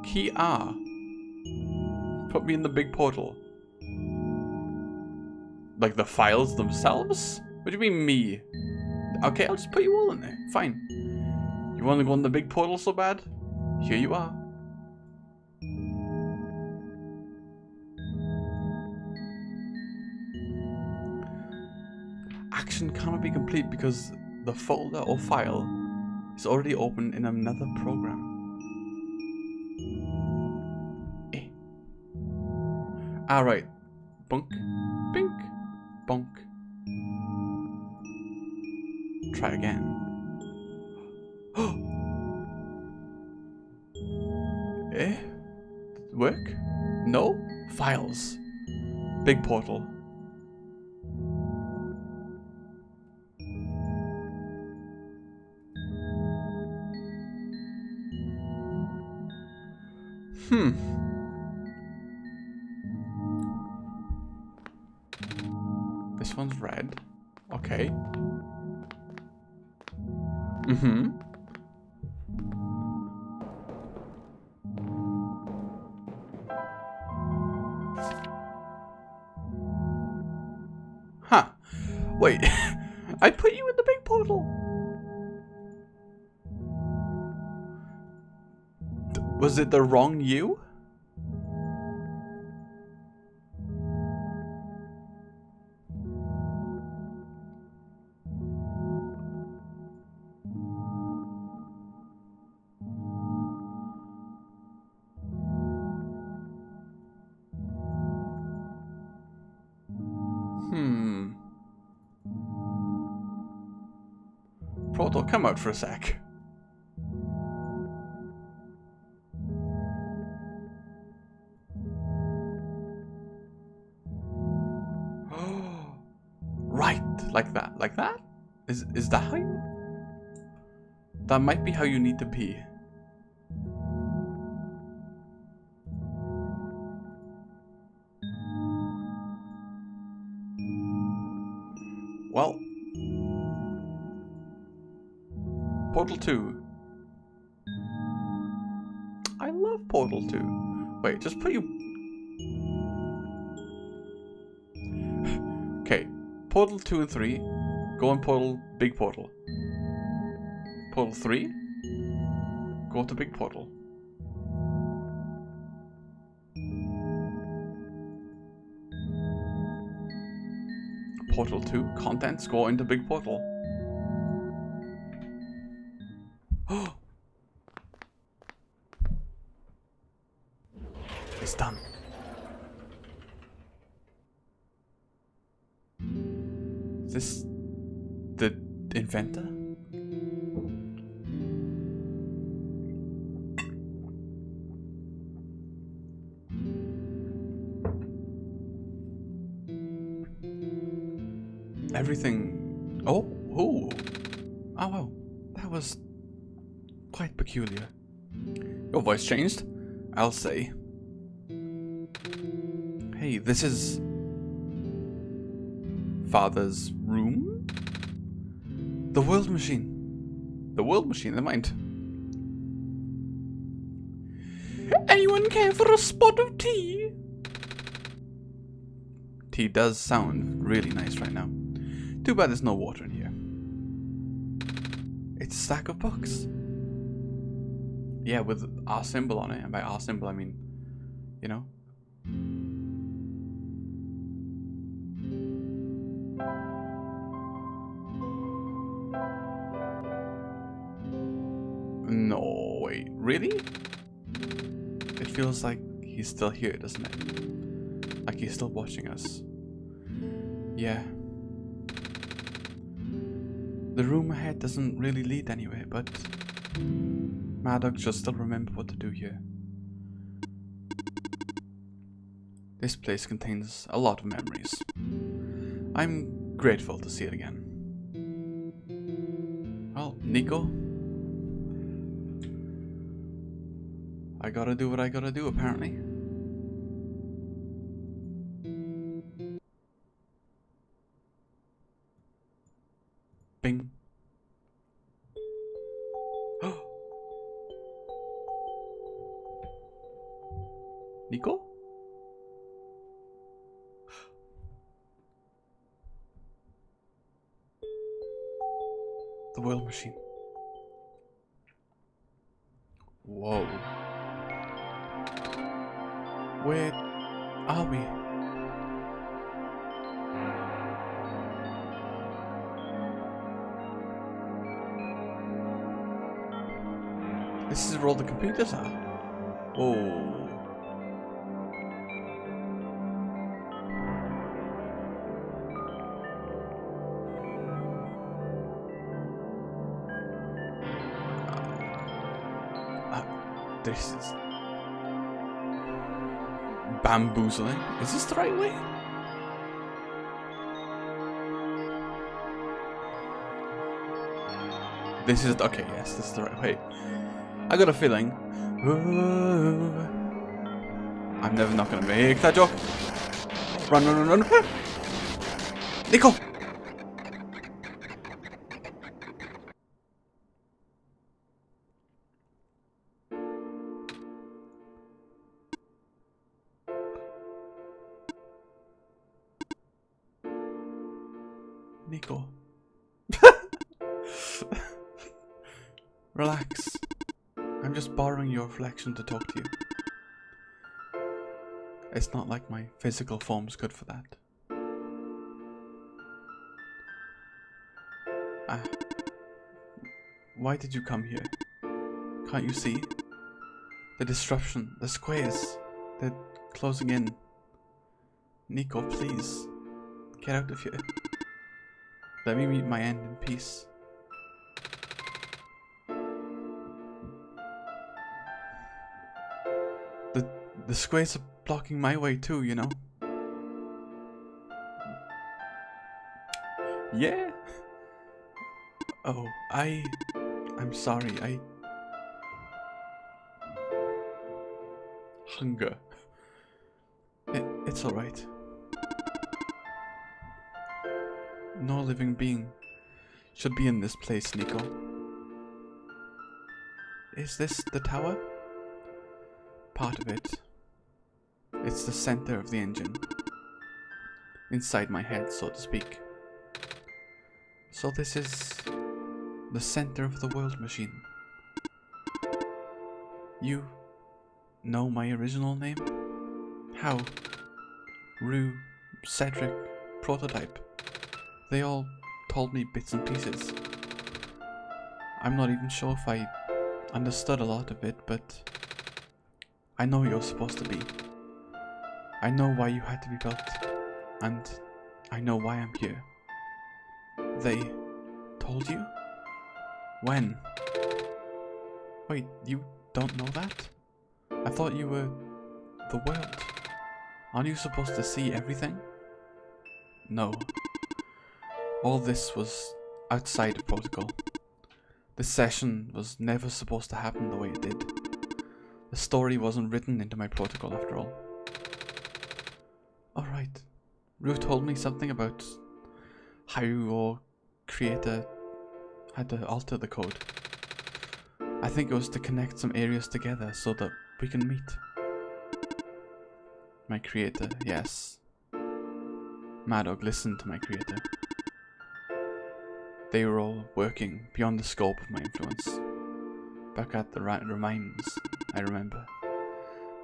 Key R. Put me in the big portal. Like the files themselves? What do you mean me? Okay, I'll just put you all in there. Fine. You want to go in the big portal so bad? Here you are. Action cannot be complete because the folder or file is already open in another program. Alright. Bunk. Bink. Bonk. Try again. Eh? Work? No? Files. Big portal. This one's red. Okay. Huh. Wait. I put you in the big portal. Was it the wrong you? Proto, come out for a sec. Right, like that. Like that? Is that how you... That might be how you need to be. Well... Portal 2. I love Portal 2. Wait, just put you... Okay. Portal 2 and 3. Go on Portal... Big Portal. Portal 3. Go to Big Portal. portal 2. Contents go into big portal. It's done. Is this the inventor? Everything. Oh, oh, wow. That was quite peculiar. Your voice changed. I'll say. Hey, this is Father's room? The world machine. The world machine, never mind. Anyone care for a spot of tea? Tea does sound really nice right now. Too bad there's no water in here. It's a stack of books. Yeah, with our symbol on it. And by our symbol, I mean, you know. No, wait, really? It feels like he's still here, doesn't it? Like he's still watching us. Yeah. The room ahead doesn't really lead anywhere, but Maddox should still remember what to do here. This place contains a lot of memories. I'm grateful to see it again. Well, Nico, I gotta do what I gotta do, apparently. Bing. Nico? The world machine. Whoa. Where are we? This is where all the computers are. Whoa. This is bamboozling. Is this the right way? This is okay. Yes, this is the right way. I got a feeling. Ooh, I'm never not gonna make that joke. Run, run, run, run! Nico. Nico. Relax. I'm just borrowing your reflection to talk to you. It's not like my physical form's good for that. Why did you come here? Can't you see? The disruption, the squares, they're closing in. Nico, please. Get out of here. Let me meet my end in peace. The squares are blocking my way too, you know? Yeah. Oh, I'm sorry, hunger. It's alright. No living being should be in this place, Nico. Is this the tower? Part of it. It's the center of the engine. Inside my head, so to speak. So this is the center of the world machine. You know my original name? How? Rue, Cedric, Prototype. They all told me bits and pieces. I'm not even sure if I understood a lot of it, but I know you're supposed to be. I know why you had to be built, and I know why I'm here. They told you? When? Wait, you don't know that? I thought you were the world. Aren't you supposed to see everything? No. All this was outside of protocol. This session was never supposed to happen the way it did. The story wasn't written into my protocol after all. Alright. Rue told me something about how your creator had to alter the code. I think it was to connect some areas together so that we can meet. My creator, yes. Mad Dog listened to my creator. They were all working beyond the scope of my influence. Back at the Remines, I remember.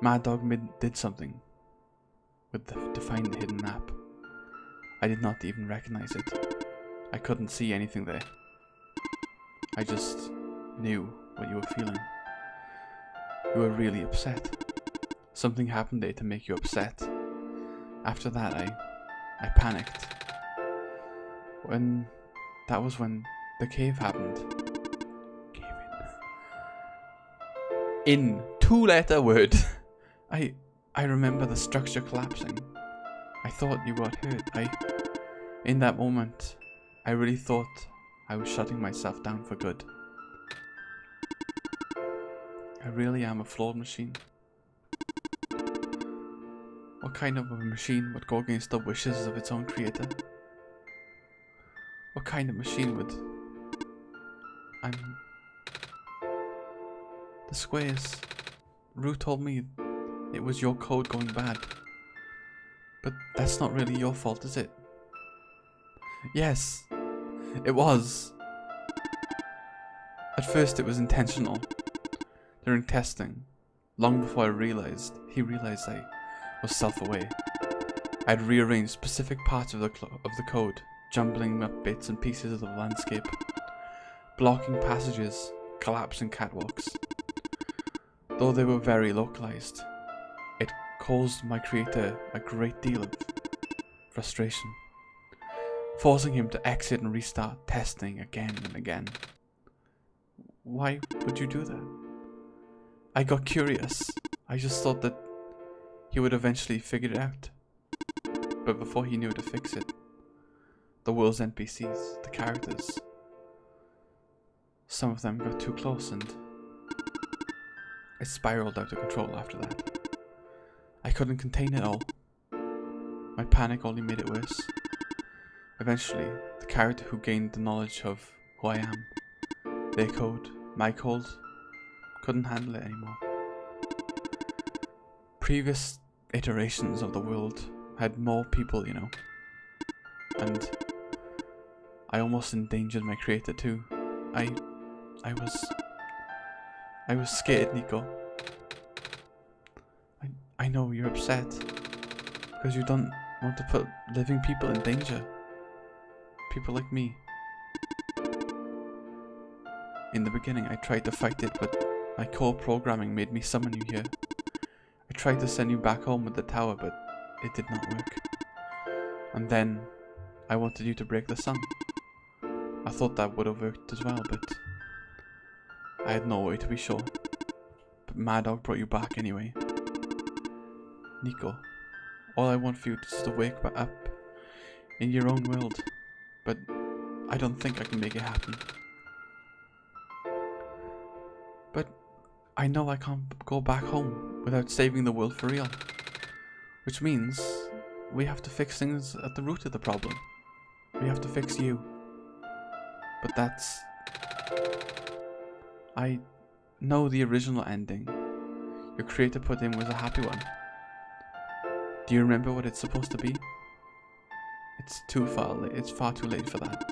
Mad Dog did something to find the hidden map. I did not even recognize it. I couldn't see anything there. I just knew what you were feeling. You were really upset. Something happened there to make you upset. After that, I panicked. That was when the cave happened. Cave in 2-letter word. I remember the structure collapsing. I thought you got hurt. In that moment, I really thought I was shutting myself down for good. I really am a flawed machine. What kind of a machine would go against the wishes of its own creator? What kind of machine would... The squares. Rue told me it was your code going bad. But that's not really your fault, is it? Yes, it was. At first it was intentional. During testing, long before he realized I was self-aware. I'd rearranged specific parts of the code, jumbling up bits and pieces of the landscape, blocking passages, collapsing catwalks. Though they were very localized, it caused my creator a great deal of frustration, forcing him to exit and restart testing again and again. Why would you do that? I got curious. I just thought that he would eventually figure it out. But before he knew to fix it, the world's NPCs, the characters, some of them got too close and it spiraled out of control after that. I couldn't contain it all. My panic only made it worse. Eventually, the character who gained the knowledge of who I am, their code, my code, couldn't handle it anymore. Previous iterations of the world had more people, you know, and I almost endangered my creator too. I was scared, Nico. I know you're upset because you don't want to put living people in danger. People like me. In the beginning, I tried to fight it, but my core programming made me summon you here. I tried to send you back home with the tower, but it did not work. And then, I wanted you to break the sun. I thought that would have worked as well, but I had no way to be sure. But Mad Dog brought you back anyway. Nico, all I want for you is to wake up in your own world, but I don't think I can make it happen. But I know I can't go back home without saving the world for real. Which means we have to fix things at the root of the problem. We have to fix you. But that's... I know the original ending your creator put in was a happy one. Do you remember what it's supposed to be? It's far too late for that.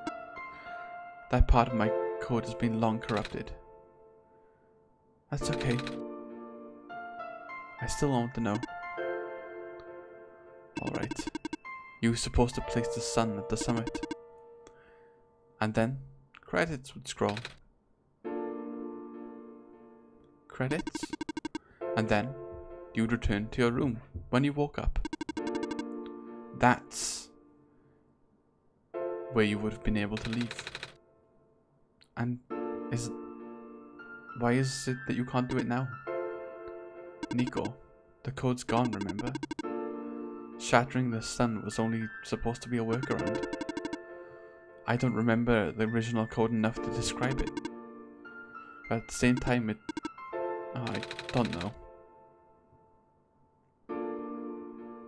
That part of my code has been long corrupted. That's okay. I still want to know. Alright. You were supposed to place the sun at the summit. And then credits would scroll. Credits. And then you'd return to your room when you woke up. That's where you would have been able to leave. And why is it that you can't do it now? Nico, the code's gone, remember? Shattering the sun was only supposed to be a workaround. I don't remember the original code enough to describe it. But at the same time, I don't know.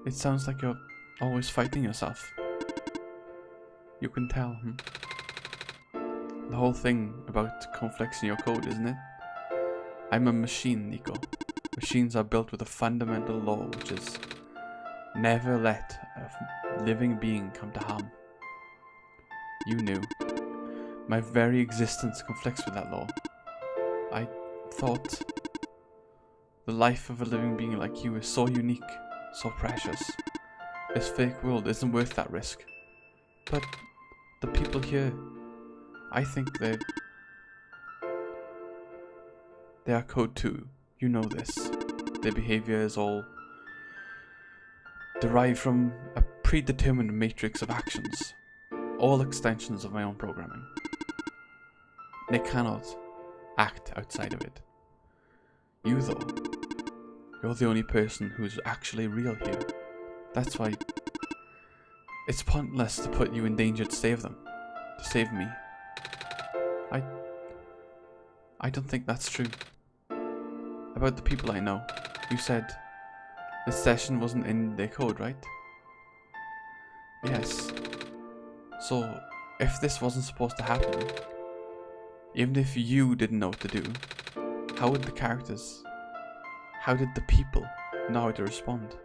It sounds like you're always fighting yourself. You can tell, The whole thing about conflicts in your code, isn't it? I'm a machine, Nico. Machines are built with a fundamental law, which is never let a living being come to harm. You knew. My very existence conflicts with that law. I thought the life of a living being like you is so unique, so precious. This fake world isn't worth that risk. But the people here, I think they are code too. You know this. Their behavior is all derived from a predetermined matrix of actions, all extensions of my own programming. They cannot act outside of it. You though, you're the only person who's actually real here. That's why it's pointless to put you in danger to save them, to save me. I don't think that's true. About the people I know, you said this session wasn't in their code, right? Yes. So, if this wasn't supposed to happen, even if you didn't know what to do, how would the characters, how did the people know how to respond?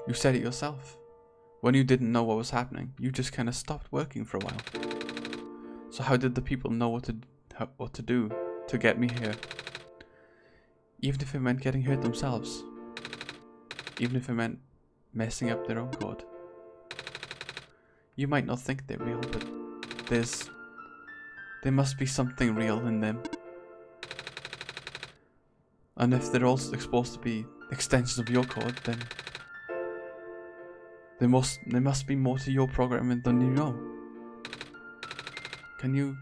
You said it yourself. When you didn't know what was happening, you just kind of stopped working for a while. So how did the people know what to do to get me here? Even if it meant getting hurt themselves. Even if it meant messing up their own code. You might not think they're real, but there must be something real in them. And if they're all supposed to be extensions of your code, then there must be more to your programming than you know. Can you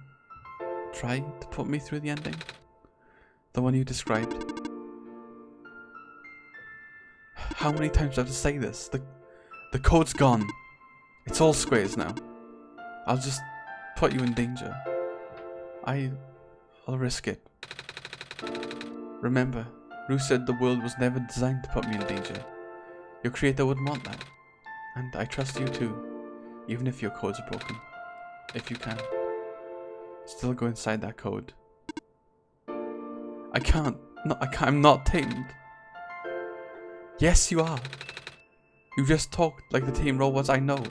try to put me through the ending? The one you described? How many times do I have to say this? The code's gone. It's all squares now. I'll just put you in danger. I'll risk it. Remember, Ruth said the world was never designed to put me in danger. Your creator wouldn't want that. And I trust you too, even if your codes are broken. If you can. Still go inside that code. I can't. No, I can't. I'm not tamed. Yes, you are. You just talked like the tame robots I know.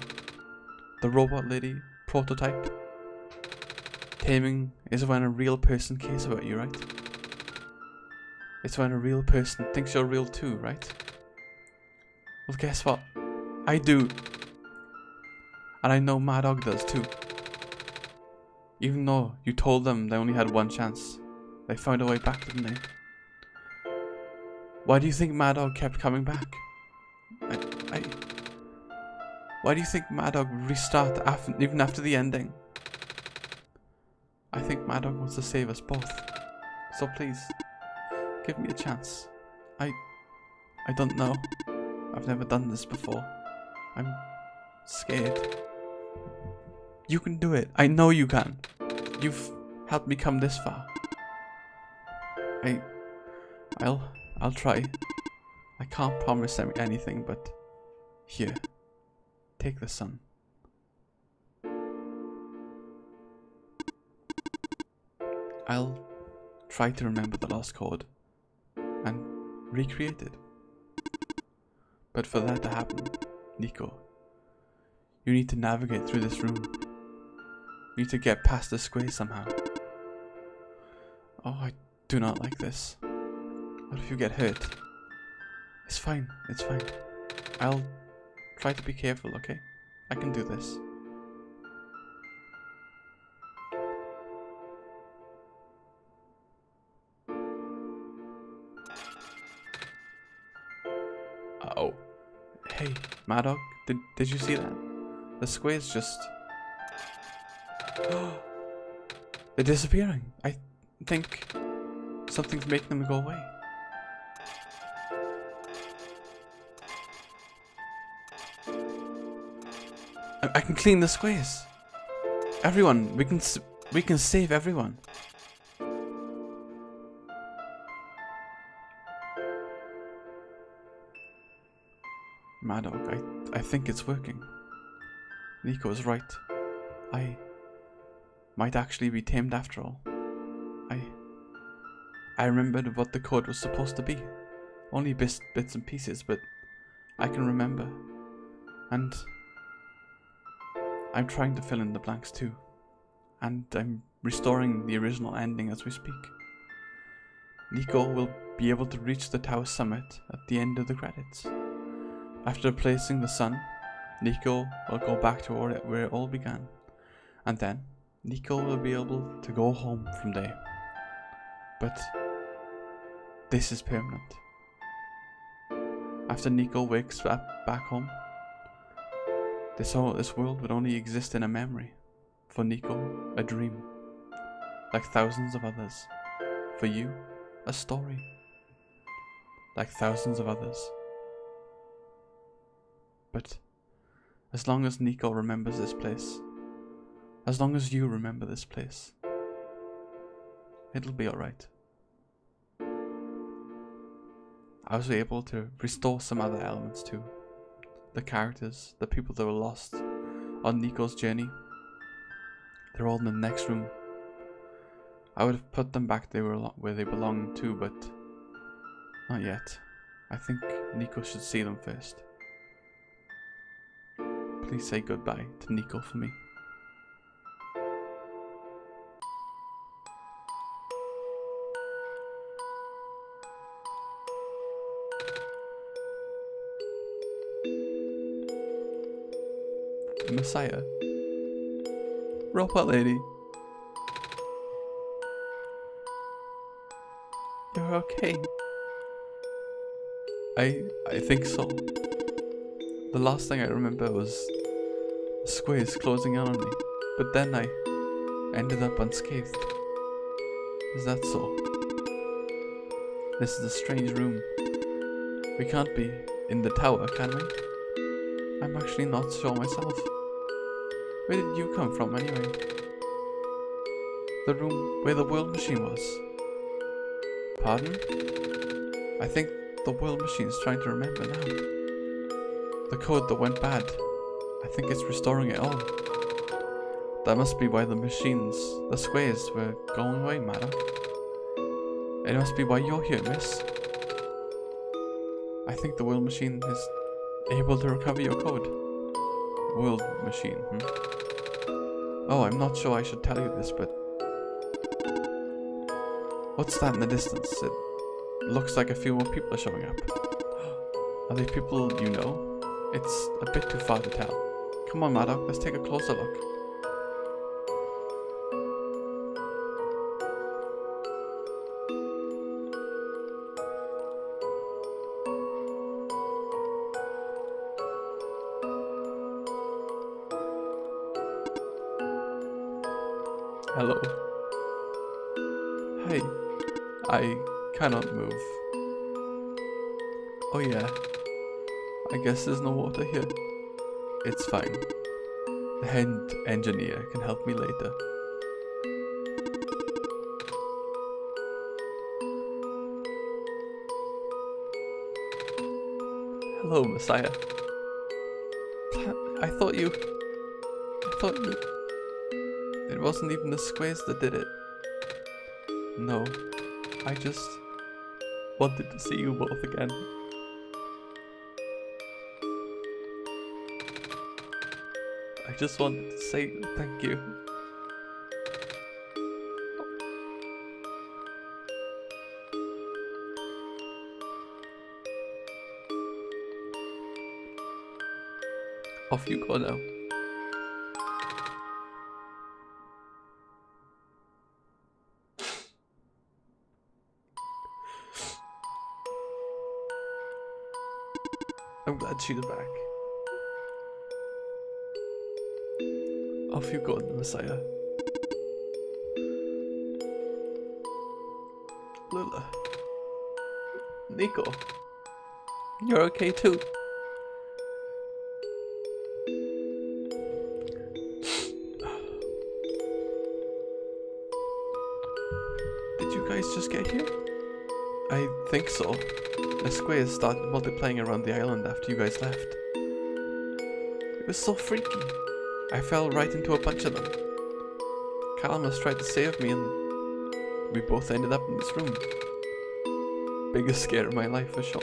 The robot lady prototype. Taming is when a real person cares about you, right? It's when a real person thinks you're real too, right? Well, guess what? I do. And I know Mad Dog does too. Even though you told them they only had one chance, they found a way back, didn't they? Why do you think Mad Dog kept coming back? Why do you think Mad Dog would restart even after the ending? I think Mad Dog wants to save us both. So please, give me a chance. I don't know. I've never done this before. I'm scared. You can do it. I know you can. You've helped me come this far. I'll try. I can't promise anything, but here, take the sun. I'll try to remember the lost code and recreate it. But for that to happen, Nico, you need to navigate through this room. You need to get past the square somehow. Oh, I do not like this. What if you get hurt? It's fine, it's fine. I'll try to be careful, okay? I can do this. Oh. Hey, Maddox, did you see that? The squares just... They're disappearing. I think something's making them go away. I can clean the squares. Everyone, we can save everyone. Maddox, I think it's working. Nico is right. I might actually be tamed after all. I remembered what the code was supposed to be. Only bits and pieces, but I can remember. And I'm trying to fill in the blanks too. And I'm restoring the original ending as we speak. Nico will be able to reach the tower summit at the end of the credits. After replacing the sun, Nico will go back to where it all began. And then, Nico will be able to go home from there. But this is permanent. After Nico wakes back home, this world would only exist in a memory. For Nico, a dream. Like thousands of others. For you, a story. Like thousands of others. But as long as Nico remembers this place, as long as you remember this place, it'll be alright. I was able to restore some other elements too. The characters, the people that were lost on Nico's journey, they're all in the next room. I would have put them back where they belong too, but not yet. I think Nico should see them first. Please say goodbye to Nico for me. Messiah. Robot lady. You're okay. I think so. The last thing I remember was the squares closing in on me, but then I ended up unscathed. Is that so? This is a strange room. We can't be in the tower, can we? I'm actually not sure myself. Where did you come from anyway? The room where the world machine was. Pardon? I think the world machine's trying to remember now. The code that went bad. I think it's restoring it all. That must be why the squares were going away, Madam. It must be why you're here, miss. I think the world machine is able to recover your code. World machine, Oh, I'm not sure I should tell you this, but... What's that in the distance? It looks like a few more people are showing up. Are they people you know? It's a bit too far to tell. Come on, Maddox, let's take a closer look. Hello. Hey, I cannot move. Oh yeah, I guess there's no water here. It's fine. The head engineer can help me later. Hello, Messiah. I thought you... It wasn't even the squares that did it. No, I just wanted to see you both again. I just wanted to say thank you. Off you go now. I'm glad she's back. Off you go, Messiah. Lula. Nico. You're okay too. Did you guys just get here? I think so. The squares started multiplying around the island after you guys left. It was so freaky. I fell right into a bunch of them. Calamus tried to save me and we both ended up in this room. Biggest scare of my life for sure.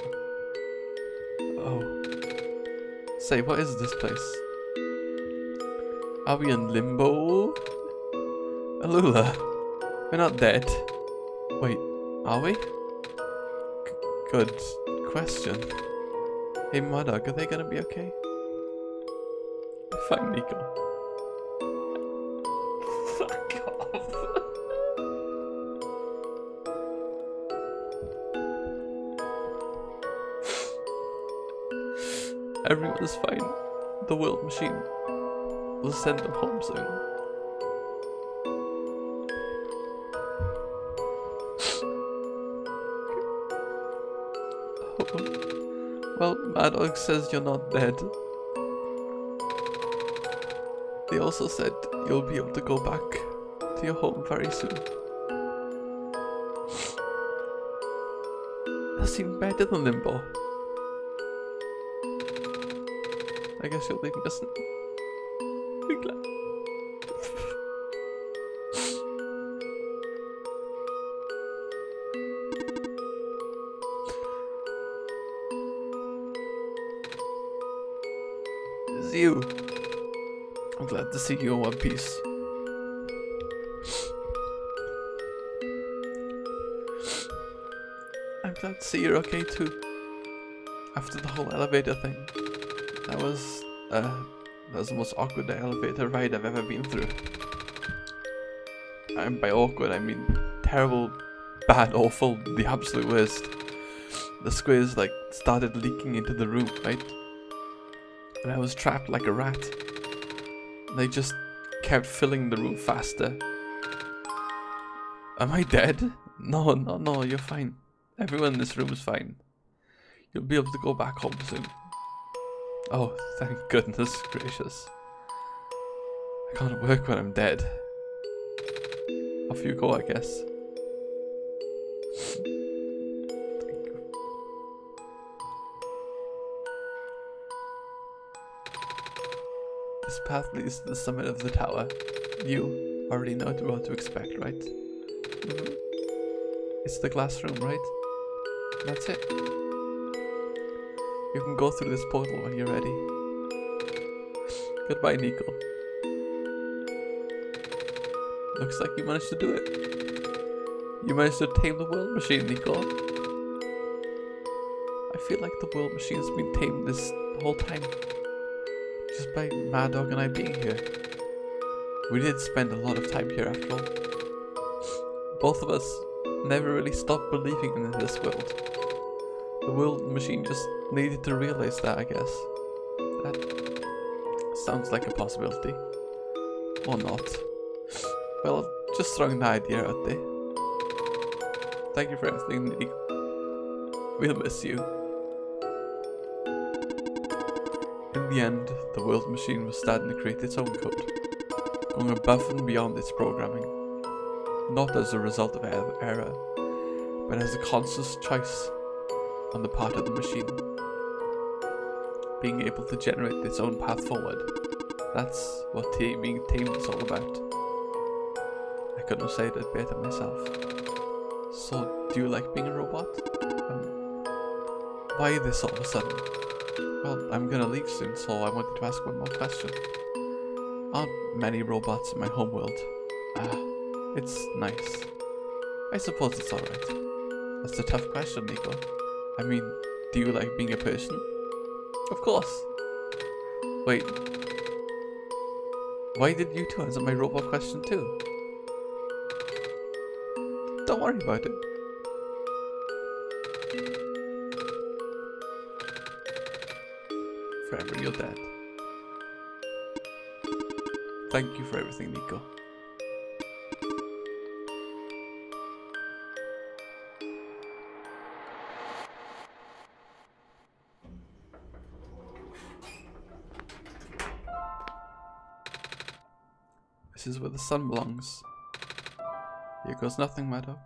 Oh. Say, what is this place? Are we in limbo? Alula, we're not dead. Wait, are we? Good question. Hey Mudog, are they gonna be okay? Fine, Nico. Fuck off. Everyone is fine. The world machine will send them home soon. Well, Mad Dog says you're not dead. They also said you'll be able to go back to your home very soon. That seemed better than Limbo. I guess you'll leave me just be glad. It's you. I'm glad to see you in one piece. I'm glad to see you're okay too. After the whole elevator thing. That was the most awkward elevator ride I've ever been through. And by awkward I mean terrible, bad, awful, the absolute worst. The squares like started leaking into the room, right? And I was trapped like a rat. They just kept filling the room faster. Am I dead? No, you're fine. Everyone in this room is fine. You'll be able to go back home soon. Oh, thank goodness gracious. I can't work when I'm dead. Off you go, I guess. Thank you. This path leads to the summit of the tower. You already know what to expect, right? Mm-hmm. It's the glass room, right? That's it. You can go through this portal when you're ready. Goodbye, Nico. Looks like you managed to do it. You managed to tame the world machine, Nico. I feel like the world machine's been tamed this whole time. Just by Mad Dog and I being here. We did spend a lot of time here after all. Both of us never really stopped believing in this world. The world machine just needed to realize that, I guess. That sounds like a possibility. Or not. Well, just throwing the idea out there. Thank you for everything, Nick. We'll miss you. In the end, the world machine was starting to create its own code, going above and beyond its programming. Not as a result of error, but as a conscious choice on the part of the machine. Being able to generate its own path forward. That's what being tamed is all about. I couldn't have said it better myself. So, do you like being a robot? Why this all of a sudden? Well, I'm gonna leave soon, so I wanted to ask one more question. Aren't many robots in my homeworld? It's nice. I suppose it's alright. That's a tough question, Nico. I mean, do you like being a person? Of course. Wait. Why did you two answer my robot question too? Don't worry about it. Forever you're dead. Thank you for everything, Nico. This is where the sun belongs. Here goes nothing, Meadow.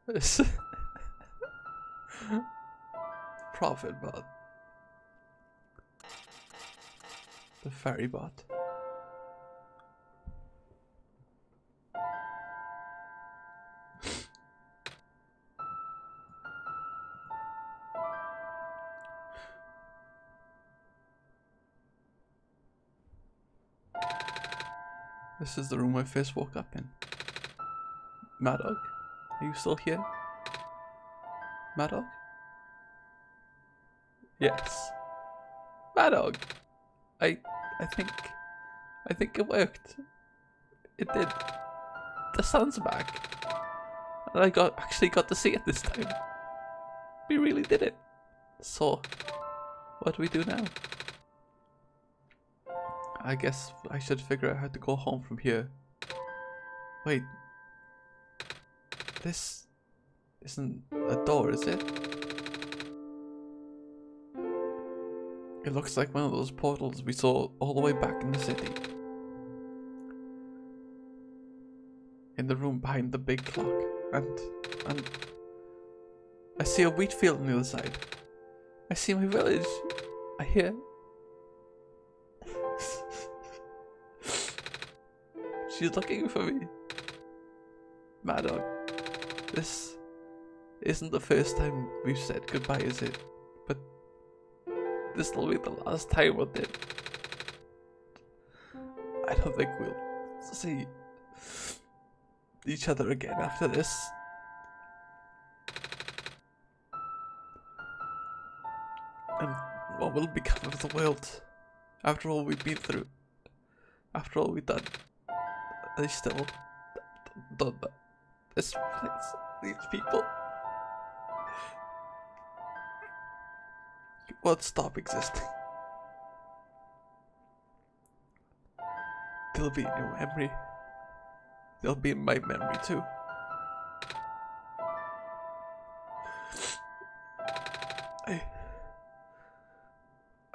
This profit bot. The fairy bot. This is the room I first woke up in. Madog, are you still here? Madog? Yes. Madog! I think it worked. It did. The sun's back. And I actually got to see it this time. We really did it. So, what do we do now? I guess I should figure out how to go home from here. Wait. This isn't a door, is it? It looks like one of those portals we saw all the way back in the city. In the room behind the big clock. And I see a wheat field on the other side. I see my village. I hear... She's looking for me. Mad Dog. This isn't the first time we've said goodbye, is it? But this will be the last time with it. I don't think we'll see each other again after this. And what will become of the world after all we've been through? After all we've done? They still done that. This place, these people won't stop existing. They'll be in your memory. They'll be in my memory too.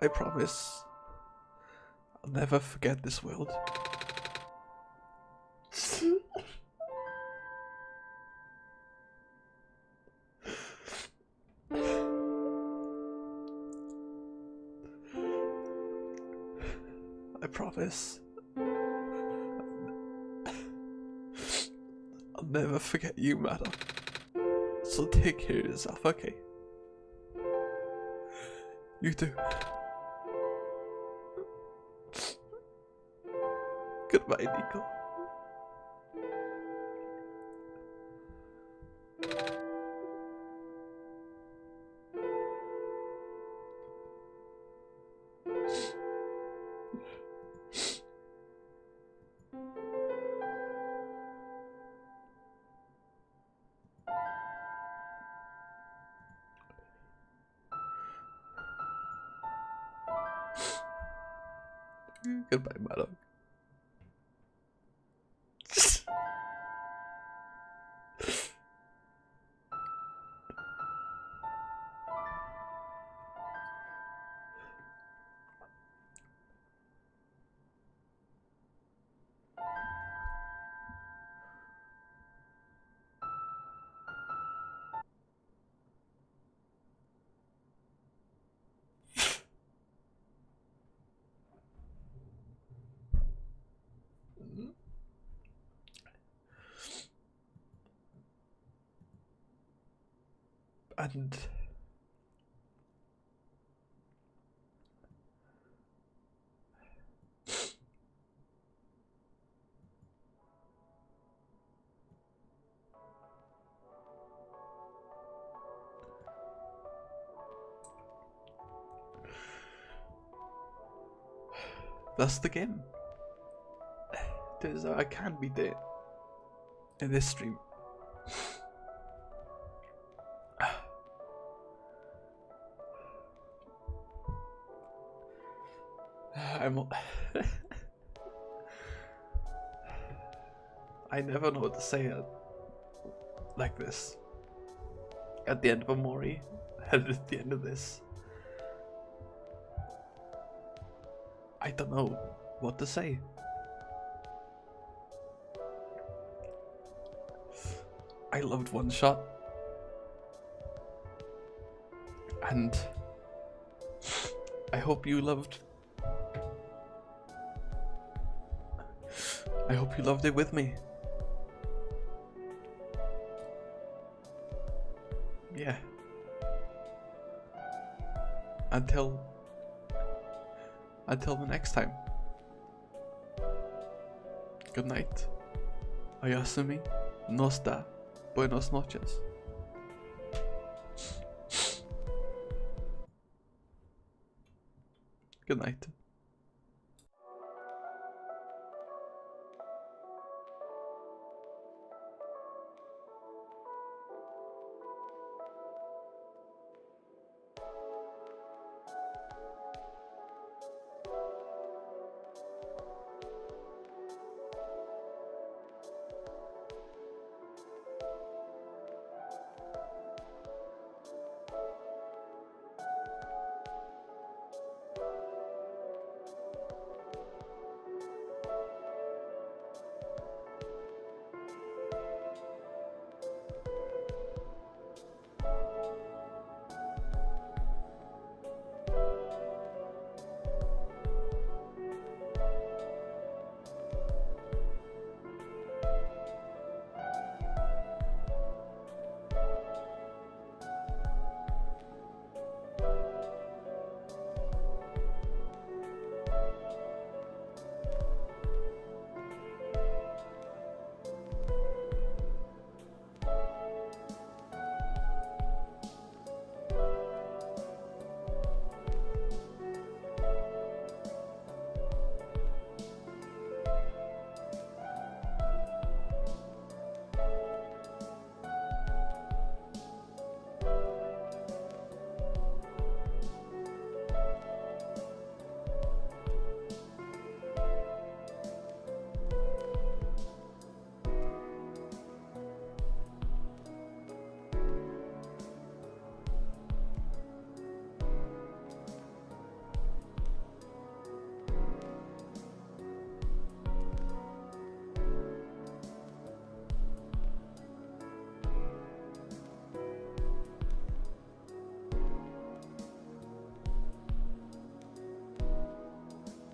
I promise I'll never forget this world. I promise I'll never forget you, madam. So take care of yourself, okay? You too. Goodbye, Nico. Goodbye, madam. And that's the game. I can't be there in this stream. I never know what to say like this. At the end of a Mori, and at the end of this. I don't know what to say. I loved OneShot. And I hope you loved. I hope you loved it with me. Yeah. Until the next time. Good night. Oyasumi. Nosta. Buenos noches. Good night.